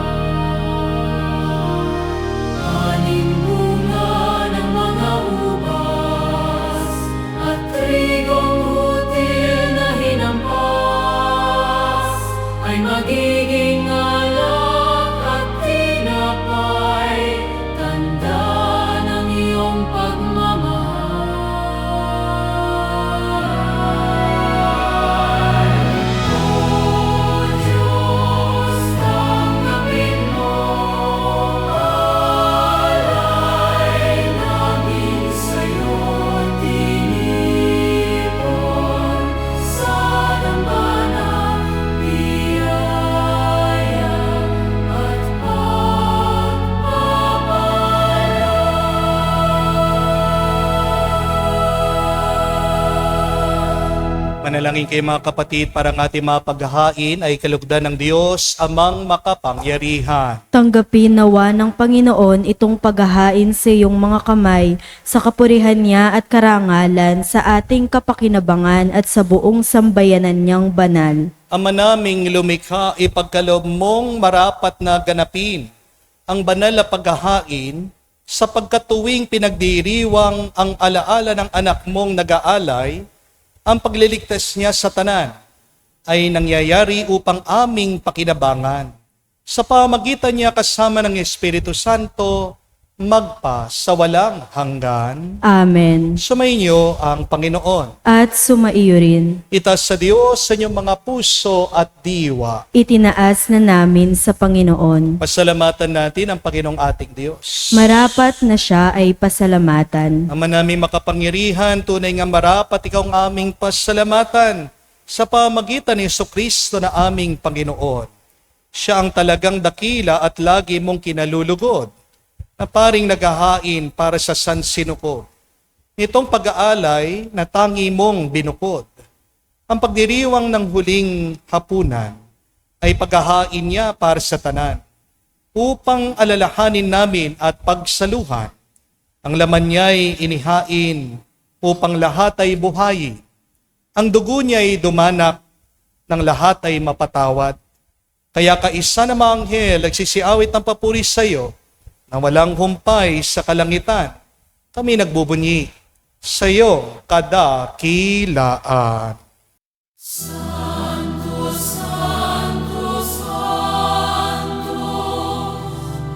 Aning bunga ng mga ubas at trigong hutil na hinampas ay magiging alak at tinapay, tanda ng iyong pagmamahal. O Diyos, tanggapin mo, alay namin sa'yo tinipon, sa dambana, biyaya at pagpapala. Manalangin kayo mga kapatid para ang ating mga paghahain ay kalugdan ng Diyos amang makapangyarihan. Tanggapin nawa ng Panginoon itong paghahain sa iyong mga kamay sa kapurihan niya at karangalan sa ating kapakinabangan at sa buong sambayanan niyang banal. Ama naming lumikha, ipagkaloob mong marapat na ganapin ang banal na paghahain sapagkat tuwing pinagdiriwang ang alaala ng anak mong nag-aalay, ang pagliligtas niya sa tanan ay nangyayari upang aming pakinabangan. Sa pamagitan niya kasama ng Espiritu Santo, magpa sa walang hanggan. Amen. Sumainyo ang Panginoon. At sumaiyo rin. Itaas sa Diyos sa inyong mga puso at diwa. Itinaas na namin sa Panginoon. Pasalamatan natin ang Panginoong ating Diyos. Marapat na siya ay pasalamatan. Ama namin makapangyarihan, tunay nga marapat ikaw ang aming pasalamatan sa pamagitan ni Jesucristo na aming Panginoon. Siya ang talagang dakila at lagi mong kinalulugod na paring naghahain para sa sansinuko. Nitong pag-aalay na tangi mong binukod. Ang pagdiriwang ng huling hapunan ay paghahain niya para sa tanan upang alalahanin namin at pagsaluhan. Ang laman niya'y inihain upang lahat ay buhayi. Ang dugo niya'y dumanak ng lahat ay mapatawad. Kaya kaisa na mga anghel nagsisiawit ng papuri sa iyo na walang humpay sa kalangitan. Kami nagbubunyi sa iyo kadakilaan. Santo, Santo, Santo,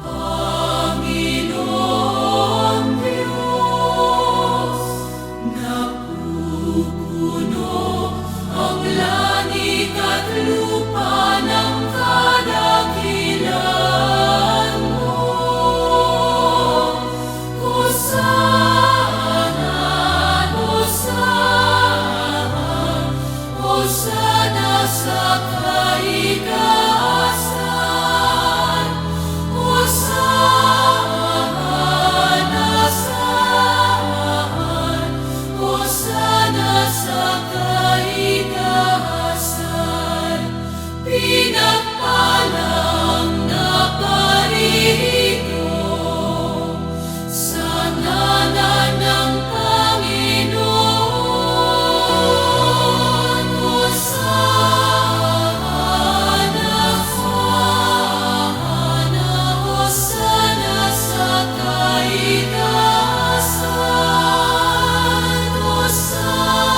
Panginoon Diyos, napupuno ang langit at lupa ng kadakilaan mo. Hosana, Hosana, Hosana sa kaigaasan. Hosana saan, Hosana sa kaigaasan. Pinagpalang naparito sa ngalan ng Panginoon. Hosana, Hosana, Hosana sa kaigaasan. Hosana,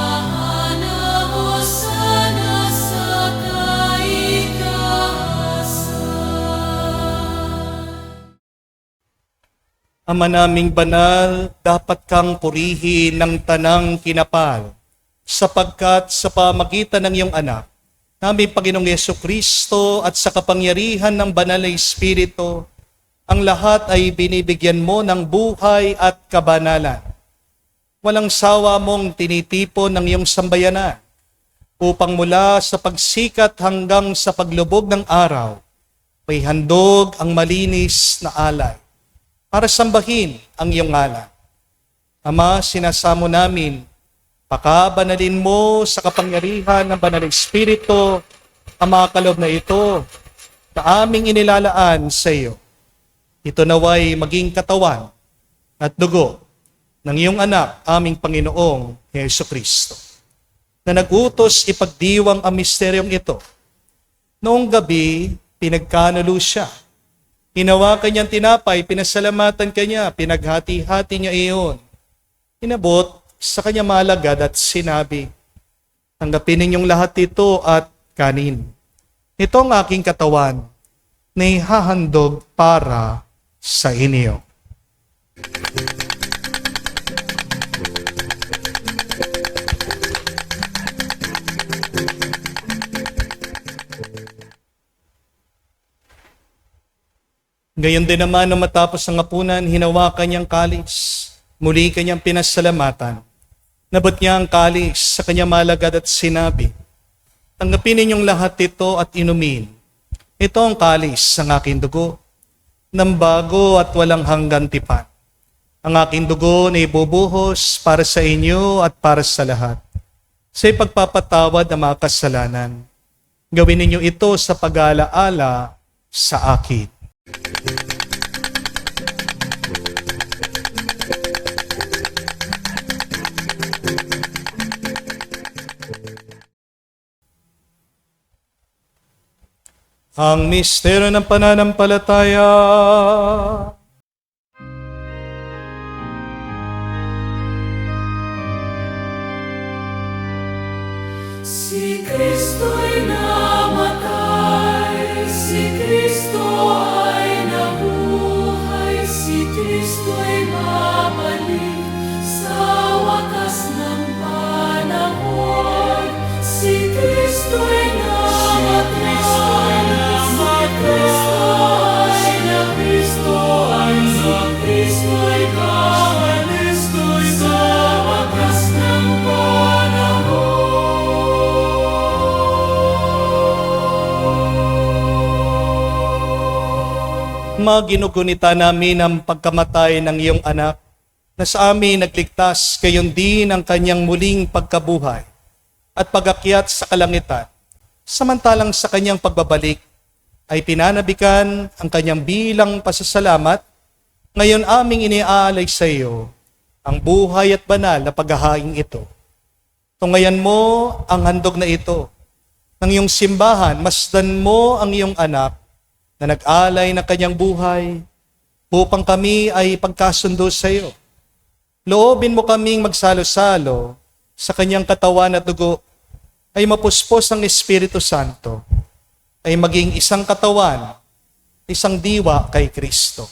Hosana, Hosana sa kaigaasan. Ama naming banal, dapat kang purihin ng tanang kinapal, sapagkat sa pamagitan ng iyong anak, naming Panginoong Jesucristo at sa kapangyarihan ng banal na Espiritu, ang lahat ay binibigyan mo ng buhay at kabanalan. Walang sawa mong tinitipon ng iyong sambayanan, upang mula sa pagsikat hanggang sa paglubog ng araw, may handog ang malinis na alay para sambahin ang iyong ngalan. Ama, sinasamo namin, pakabanalin mo sa kapangyarihan ng Banal na Espiritu ang mga kaloob na ito na aming inilalaan sa iyo. Ito naway maging katawan at dugo ng iyong anak, aming Panginoong Jesucristo, na nagutos ipagdiwang ang misteryong ito. Noong gabi, pinagkanulo siya. Hinawakan niyang tinapay, pinasalamatan kanya, pinaghati-hati niya iyon. Inabot sa kanya malagad at sinabi, tanggapin ninyong lahat ito at kanin. Ito ang aking katawan na ihahandog para sa inyo. Gayon din naman na matapos ang hapunan, hinawakan niyang kalis. Muli kanyang pinasalamatan. Nabot niya ang kalis sa kanyang malagad at sinabi, tanggapin ninyong lahat ito at inumin. Ito ang kalis ng aking dugo, ng bago at walang hanggang tipan. Ang aking dugo na ibubuhos para sa inyo at para sa lahat, sa ipagpapatawad ng mga kasalanan. Gawin ninyo ito sa pag-aalaala sa akin. Ang misteryo ng pananampalataya. Si Kristo'y namatay, si Kristo Ama, ginugunita namin ang pagkamatay ng iyong anak na sa amin nagligtas, gayon din ang kanyang muling pagkabuhay at pagakyat sa kalangitan. Samantalang sa kanyang pagbabalik ay pinanabikan ang kanyang bilang pasasalamat. Ngayon aming iniaalay sa iyo ang buhay at banal na paghahaing ito. Tungayan mo ang handog na ito ng iyong simbahan, masdan mo ang iyong anak na nag-alay ng kanyang buhay upang kami ay pagkasundo sa iyo. Loobin mo kaming magsalo-salo sa kanyang katawan at dugo, ay mapuspos ang Espiritu Santo, ay maging isang katawan, isang diwa kay Kristo.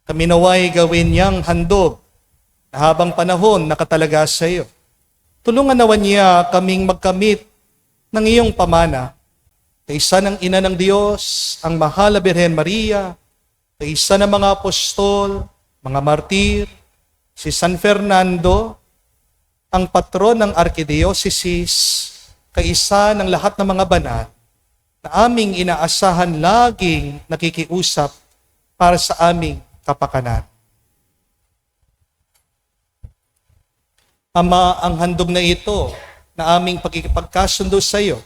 Kami naway gawin niyang handog na habang panahon nakatalaga sa iyo. Tulungan nawa niya kaming magkamit ng iyong pamana, kaisa ng Ina ng Diyos, ang mahal na Birhen Maria, kaisa ng mga apostol, mga martir, si San Fernando, ang patron ng Arkidiyocesis, kaisa ng lahat ng mga banal, na aming inaasahan laging nakikiusap para sa aming kapakanan. Ama, ang handog na ito na aming pagkikipagkasundo sa iyo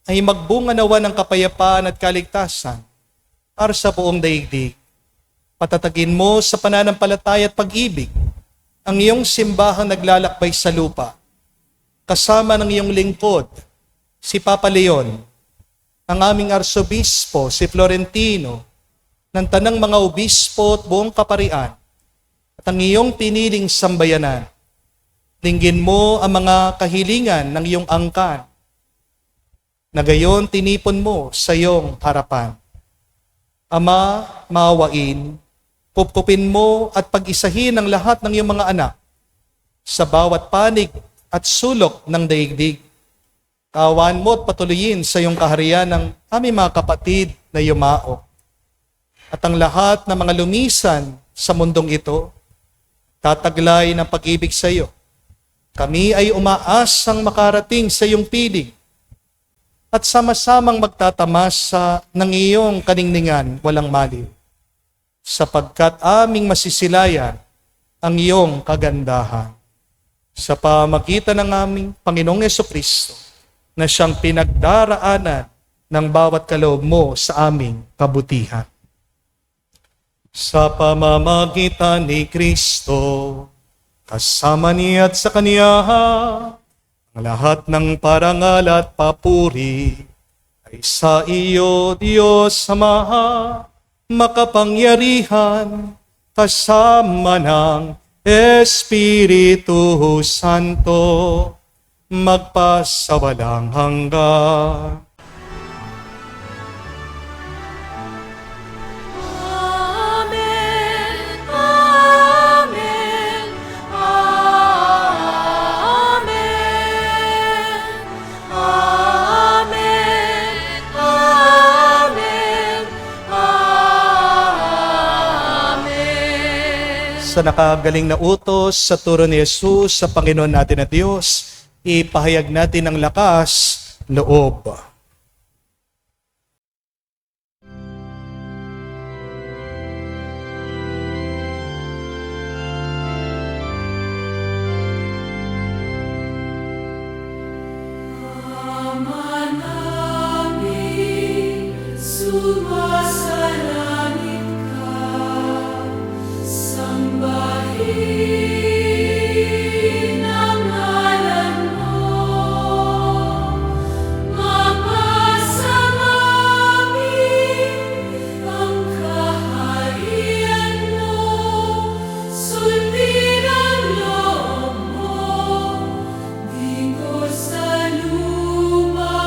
ay magbunga nawa ng kapayapaan at kaligtasan para sa buong daigdig. Patatagin mo sa pananampalataya at pag-ibig ang iyong simbahang naglalakbay sa lupa, kasama ng iyong lingkod, si Papa Leon, ang aming arsobispo, si Florentino, ng tanang mga obispo at buong kaparian, at ang iyong piniling sambayanan. Dinggin mo ang mga kahilingan ng iyong angkan, na gayon tinipon mo sa iyong harapan. Ama, maawain, pupupin mo at pag-isahin ang lahat ng iyong mga anak sa bawat panig at sulok ng daigdig. Kaawaan mo at patuloyin sa iyong kaharian ng aming mga kapatid na yumao. At ang lahat ng mga lumisan sa mundong ito, tataglay ng pag-ibig sa iyo. Kami ay umaasang makarating sa iyong piling at sama-samang magtatamasa ng iyong kaningningan walang maliw, sapagkat aming masisilayan ang iyong kagandahan. Sa pamagitan ng aming Panginoong Jesucristo, na siyang pinagdaraanan ng bawat kaloob mo sa aming kabutihan. Sa pamamagitan ni Kristo, kasama niya at sa Kaniya, ang lahat ng parangal at papuri ay sa iyo, Diyos Ama, makapangyarihan, kasama ng Espiritu Santo, magpasawalang hanggan. Amen, Amen, Amen, Amen, Amen, Amen. Sa nakagaling na utos sa turo ni Jesus sa Panginoon natin na Diyos, ipahayag natin ang lakas, loob. Ama namin, sumasalangit ka, sambahin ang ngalan mo, mapasa namin ang kaharian mo, sundin ang loob mo, dito sa lupa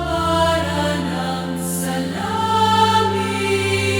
para nang sa langit.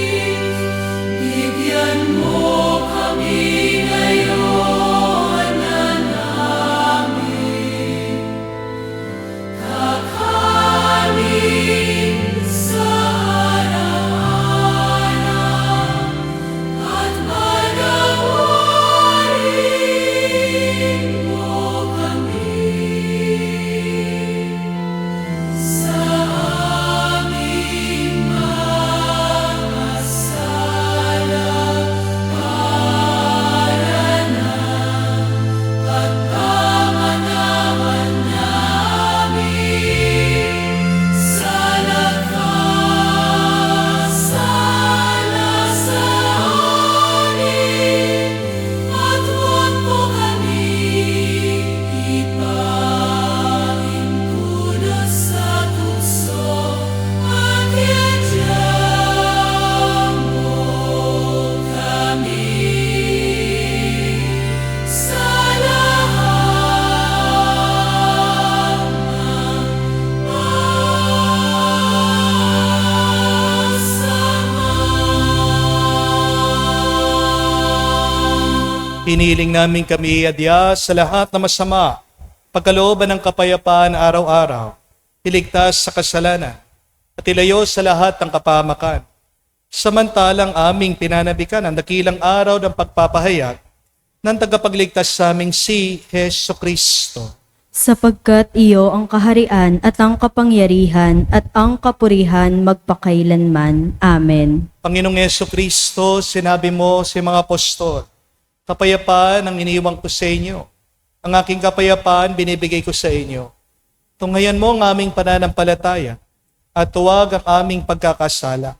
Piniling namin kami adya sa lahat na masama, pagkalooban ng kapayapaan araw-araw, iligtas sa kasalanan, at ilayo sa lahat ng kapahamakan. Samantalang aming pinanabikan ang dakilang araw ng pagpapahayag ng tagapagligtas sa aming si Heso Kristo. Sapagkat iyo ang kaharian at ang kapangyarihan at ang kapurihan magpakailanman. Amen. Panginoong Heso Kristo, sinabi mo sa mga apostol, kapayapaan ang iniwang ko sa inyo. Ang aking kapayapaan binibigay ko sa inyo. Tunghayan mo ang aming pananampalataya at tuwag ang aming pagkakasala.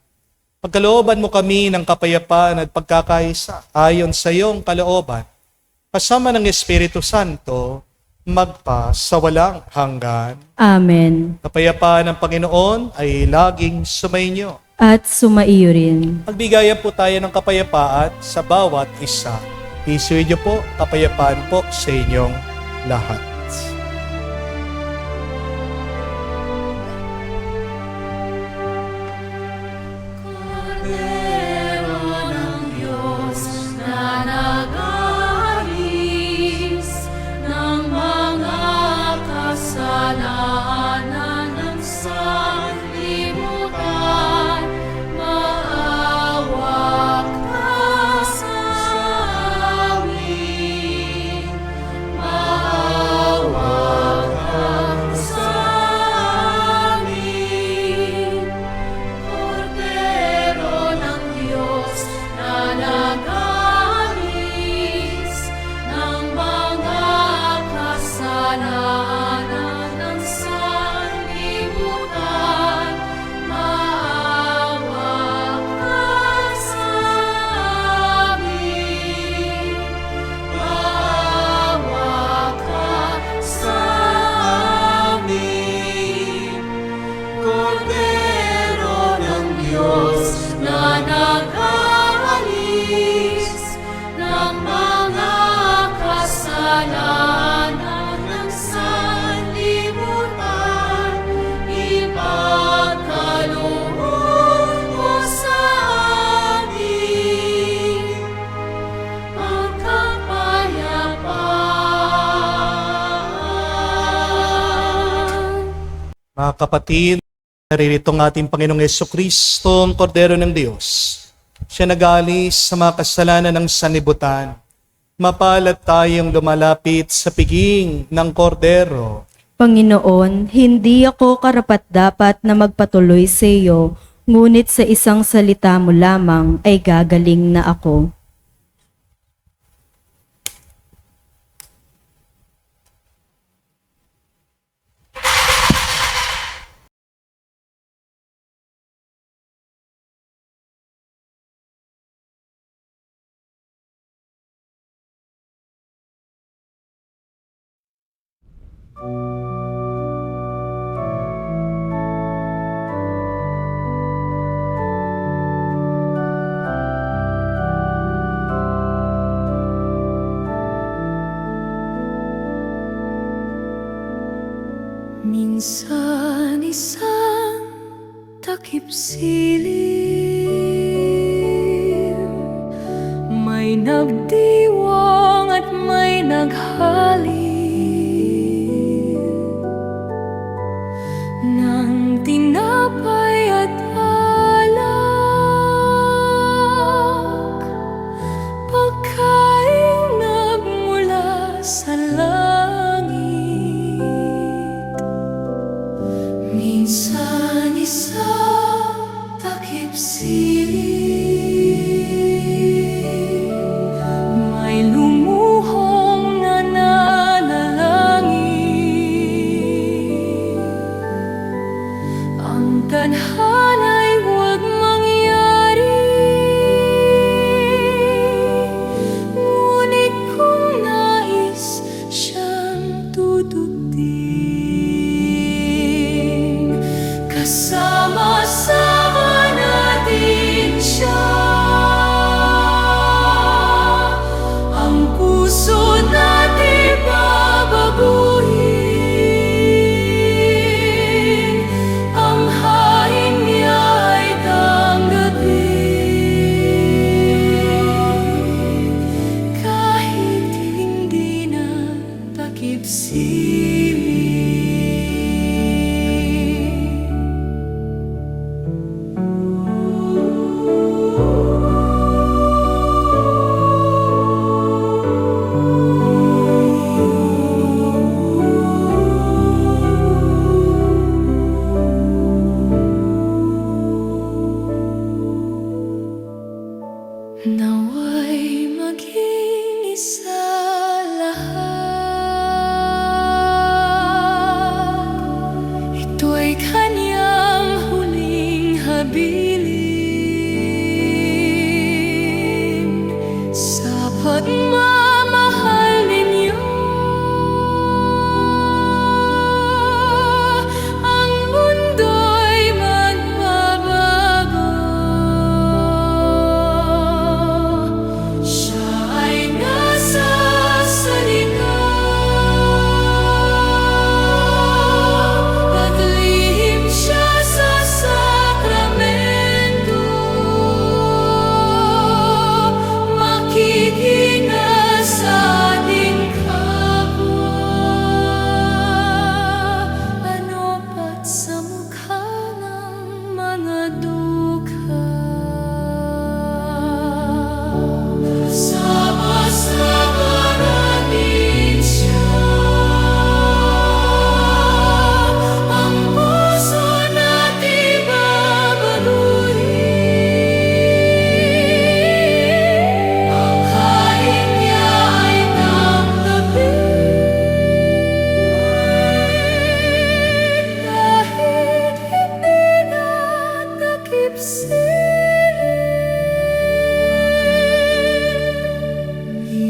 Pagkalooban mo kami ng kapayapaan at pagkakaisa ayon sa iyong kalooban, kasama ng Espiritu Santo, magpa sa walang hanggan. Amen. Kapayapaan ng Panginoon ay laging sumainyo. At sumaiyo rin. Magbigayan po tayo ng kapayapaan sa bawat isa. Isuwi niyo po, kapayapaan po sa inyong lahat. Cordero ng Diyos na nag-aalis ng mga kasalanan ng sanlibutan, maawa ka sa amin. Maawa ka sa amin. Cordero ng Diyos na nag-aalis ng mga kasalanan ng sanlibutan, maawa ka sa amin. Maawa ka sa amin. Cordero ng Diyos na nag-aalis ng mga kasalanan ng sanlibutan, ipagkaloob mo sa amin ang kapayapaan. Mga kapatid, naririto ang ating Panginoong Jesucristo, ang Kordero ng Diyos. Siya nag-aalis sa mga kasalanan ng sanlibutan. Mapalad tayong lumalapit sa piging ng Kordero. Panginoon, hindi ako karapat-dapat na magpatuloy sa iyo, ngunit sa isang salita mo lamang ay gagaling na ako. Minsan isang takip silim, may nagdiwang at may naghalin ng tinapay at alak, pagkain nagmula sa langit. Minsan isang takip silim, may lumuhong nananalangin. Ang tadhana'y huwag mangyari, ngunit kung nais siyang tututin, kasama-sama natin siya. Ang puso natin babaguhin, ang hain niya ay tanggapin. Kahit mabilin sa pagmamahal ninyo. Ang mundo'y magbabago. Siya ay nasa salita at lihim siya sa sakramento. Makikita sa ating kapwa. Ano pa't sa mukha ng mga dukha. Sama-sama natin siya. Ang puso natin babaluhin. Ang hain niya ay tanggapin. Kahit hindi natakip silid.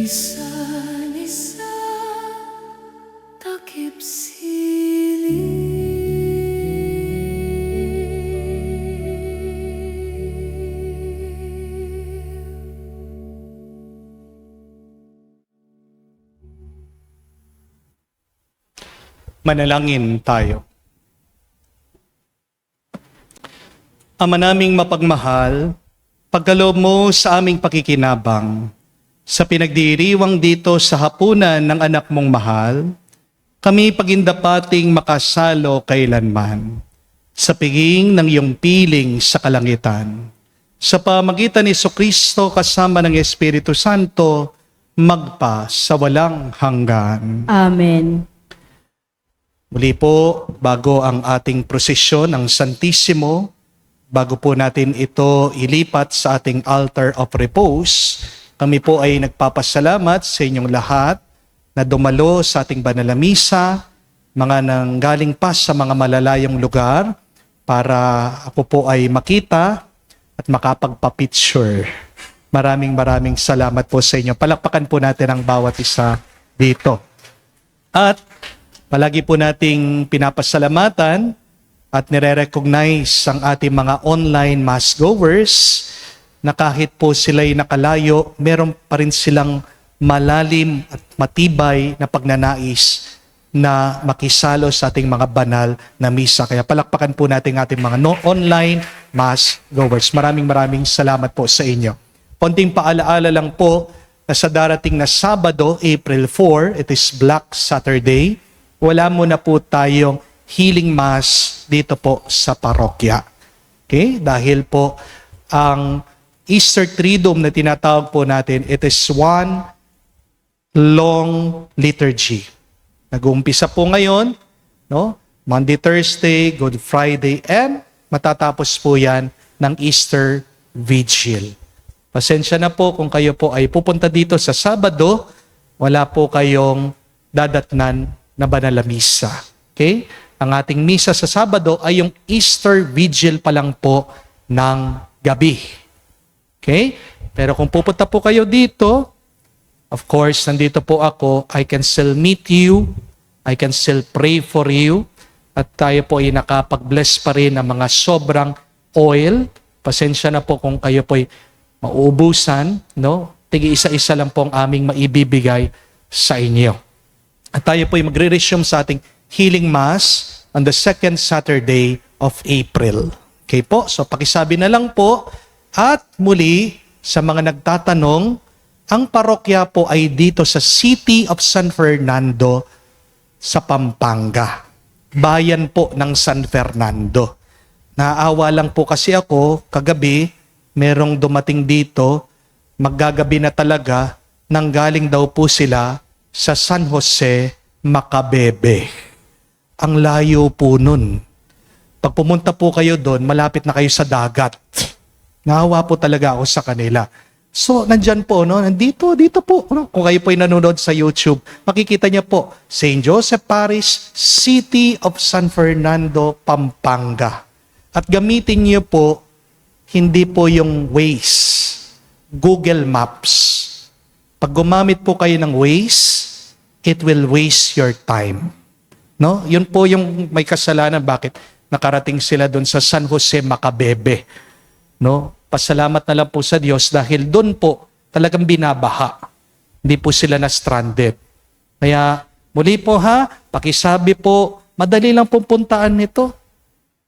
Isa-isa takip silid. Manalangin tayo. Ama naming mapagmahal, pagkaloob mo sa aming pakikinabang, sa pinagdiriwang dito sa hapunan ng anak mong mahal, kami pagindapating makasalo kailanman, sa piging ng iyong piling sa kalangitan. Sa pamagitan ni Jesucristo kasama ng Espiritu Santo, magpa sa walang hanggan. Amen. Muli po, bago ang ating prosesyon ng Santissimo, bago po natin ito ilipat sa ating altar of repose, kami po ay nagpapasalamat sa inyong lahat na dumalo sa ating banal na misa, mga nanggaling pa sa mga malalayong lugar para ako po ay makita at makapagpa-picture. Maraming salamat po sa inyo. Palakpakan po natin ang bawat isa dito. At palagi po nating pinapasalamatan at nire-recognize ang ating mga online mass goers na kahit po sila'y nakalayo, meron pa rin silang malalim at matibay na pagnanais na makisalo sa ating mga banal na misa. Kaya palakpakan po natin ating mga online mass goers. Maraming salamat po sa inyo. Konting paalaala lang po na sa darating na Sabado, April 4, it is Black Saturday, wala muna po tayong healing mass dito po sa parokya. Okay? Dahil po ang Easter Triduum na tinatawag po natin, it is one long liturgy. Nag-uumpisa po ngayon, no? Monday, Thursday, Good Friday, and matatapos po yan ng Easter Vigil. Pasensya na po kung kayo po ay pupunta dito sa Sabado, wala po kayong dadatnan na banal na misa. Okay? Ang ating misa sa Sabado ay yung Easter Vigil pa lang po ng gabi. Okay? Pero kung pupunta po kayo dito, of course, nandito po ako, I can still meet you, I can still pray for you, at tayo po ay nakapag-bless pa rin ng mga sobrang oil. Pasensya na po kung kayo po ay mauubusan, no? Tigi isa-isa lang po ang aming maibibigay sa inyo. At tayo po ay magre-resume sa ating healing mass on the second Saturday of April. Okay po? So pakisabi na lang po. At muli, sa mga nagtatanong, ang parokya po ay dito sa City of San Fernando sa Pampanga. Bayan po ng San Fernando. Naawa lang po kasi ako, kagabi, merong dumating dito, maggagabi na talaga, nanggaling daw po sila sa San Jose, Macabebe. Ang layo po nun. Pag pumunta po kayo doon, malapit na kayo sa dagat. Naawa po talaga ako sa kanila. So, nandyan po, no? Dito po. No? Kung kayo po ay nanonood sa YouTube, makikita niyo po, St. Joseph Parish, City of San Fernando, Pampanga. At gamitin niyo po hindi po yung Waze, Google Maps. Pag gumamit po kayo ng Waze, it will waste your time. No? Yun po yung may kasalanan bakit nakarating sila doon sa San Jose Macabebe. No? Pasalamat na lang po sa Diyos dahil doon po talagang binabaha. Hindi po sila na-stranded. Kaya muli po pakisabi po, madali lang pong puntaan nito.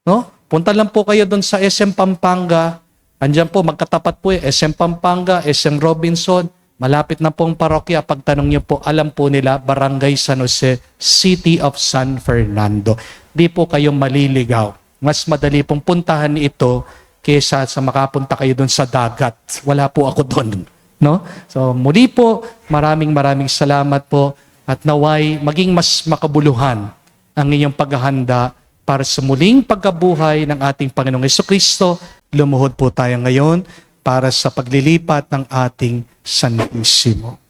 No? Punta lang po kayo doon sa SM Pampanga. Andiyan po, magkatapat po SM Pampanga, SM Robinson. Malapit na pong parokya. Pagtanong niyo po, alam po nila, Barangay San Jose, City of San Fernando. Di po kayo maliligaw. Mas madali pong puntahan ito kaysa sa makapunta kayo doon sa dagat. Wala po ako doon. No? So muli po, maraming salamat po at naway maging mas makabuluhan ang inyong paghahanda para sa muling pagkabuhay ng ating Panginoong Jesucristo. Lumuhod po tayo ngayon para sa paglilipat ng ating Santisimo.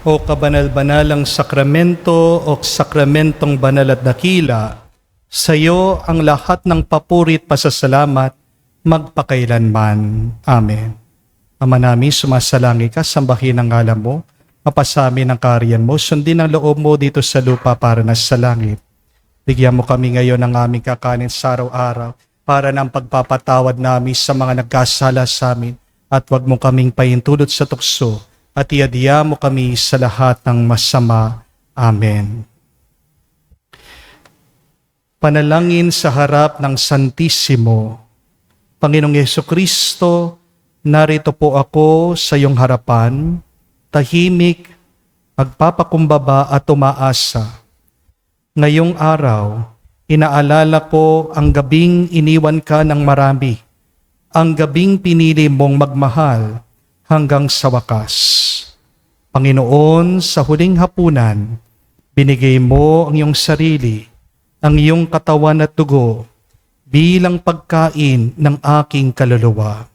O kabanal-banalang sakramento o sakramentong banal at dakila, sa iyo ang lahat ng papuri at pasasalamat magpakailanman. Amen. Ama namin, sumasalangi ka, sambahin ang ngalan mo, mapasami ng kaharian mo, sundin ang loob mo dito sa lupa para na sa langit. Bigyan mo kami ngayon ng aming kakanin sa araw-araw para ng pagpapatawad namin sa mga nagkasala sa amin at huwag mo kaming paintulot sa tukso at iadya mo kami sa lahat ng masama. Amen. Panalangin sa harap ng Santisimo. Panginoong Jesucristo, narito po ako sa iyong harapan, tahimik, magpapakumbaba at umaasa. Ngayong araw, inaalala ko ang gabing iniwan ka ng marami, ang gabing pinili mong magmahal hanggang sa wakas. Panginoon, sa huling hapunan, Binigay mo ang iyong sarili, ang iyong katawan at dugo, bilang pagkain ng aking kaluluwa.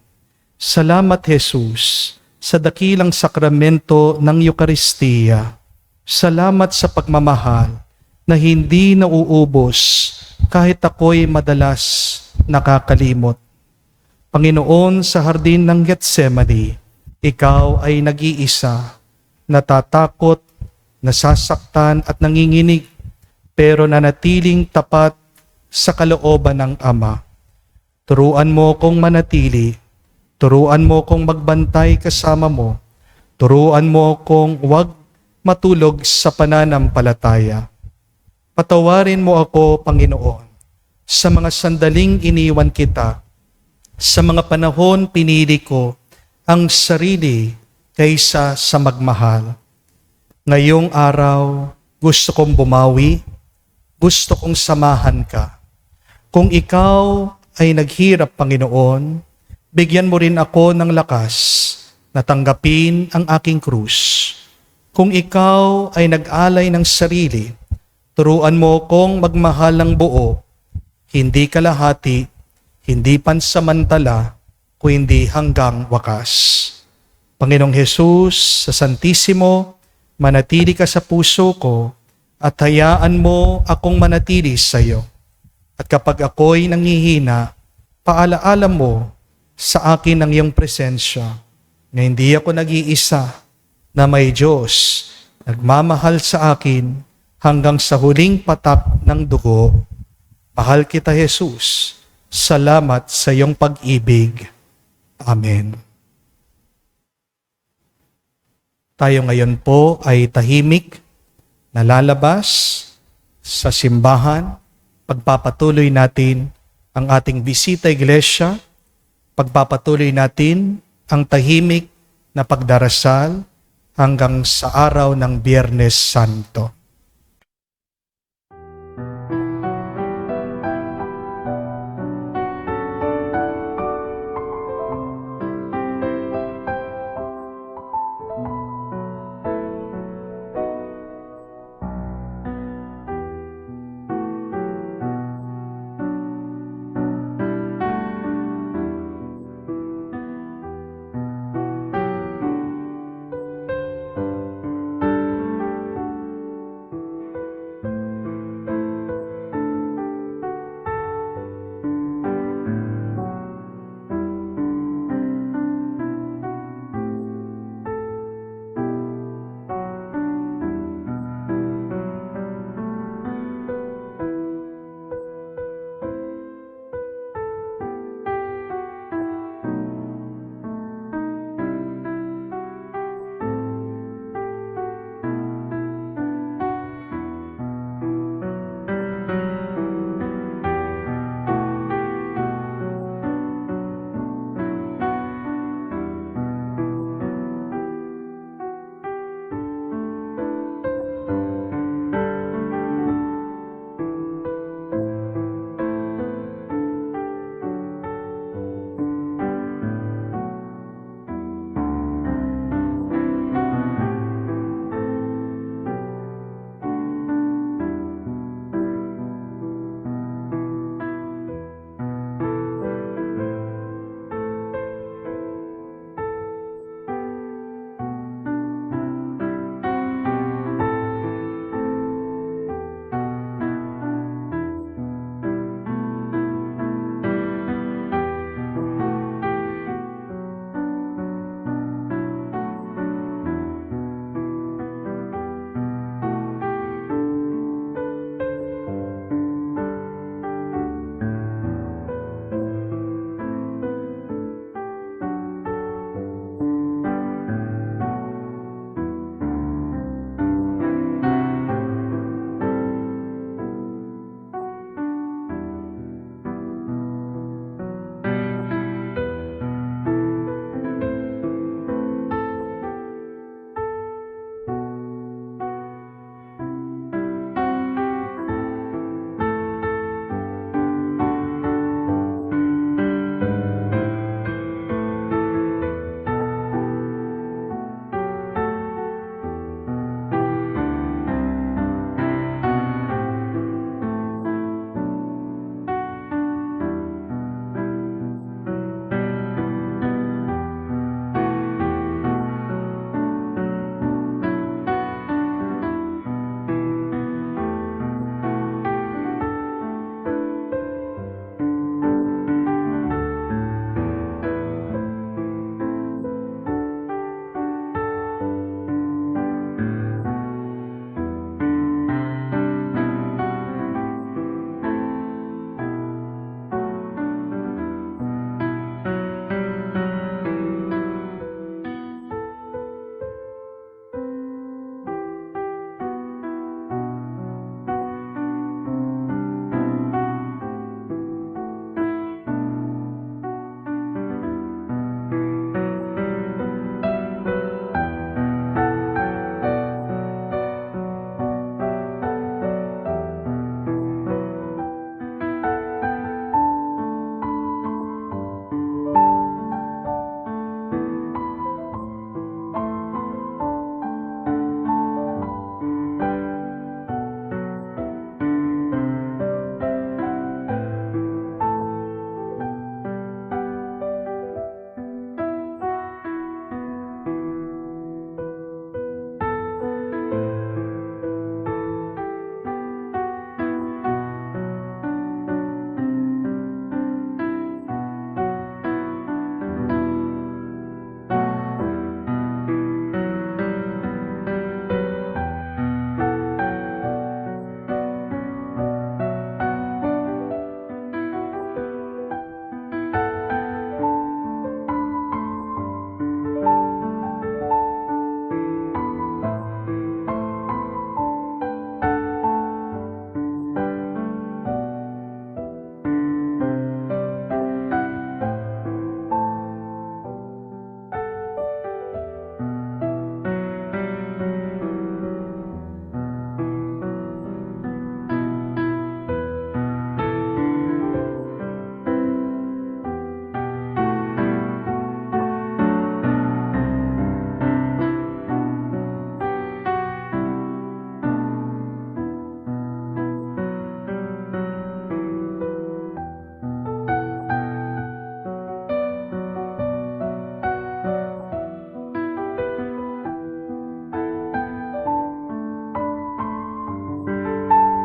Salamat, Jesus, sa dakilang sakramento ng Eukaristiya. Salamat sa pagmamahal na hindi nauubos kahit ako'y madalas nakakalimot. Panginoon, sa hardin ng Getsemani, ikaw ay nag-iisa, natatakot, nasasaktan at nanginginig, pero nanatiling tapat sa kalooban ng Ama. Turuan mo kong manatili, turuan mo kong magbantay kasama mo, turuan mo kong huwag matulog sa pananampalataya. Patawarin mo ako, Panginoon, sa mga sandaling iniwan kita. Sa mga panahon pinili ko ang sarili kaysa sa magmahal. Ngayong araw, gusto kong bumawi, gusto kong samahan ka. Kung ikaw ay naghirap, Panginoon, bigyan mo rin ako ng lakas na tanggapin ang aking krus. Kung ikaw ay nag-alay ng sarili, turuan mo kong magmahal ng buo, hindi kalahati, hindi pansamantala, kundi hanggang wakas. Panginoong Jesus, sa Santissimo, manatili ka sa puso ko at hayaan mo akong manatili sa iyo. At kapag ako'y nanghihina, paalaala mo sa akin ang iyong presensya na hindi ako nag-iisa, na may Diyos nagmamahal sa akin hanggang sa huling patak ng dugo. Mahal kita, Jesus. Salamat sa iyong pag-ibig. Amen. Tayo ngayon po ay tahimik na lalabas sa simbahan. Pagpapatuloy natin ang ating bisita iglesia. Pagpapatuloy natin ang tahimik na pagdarasal hanggang sa araw ng Biyernes Santo.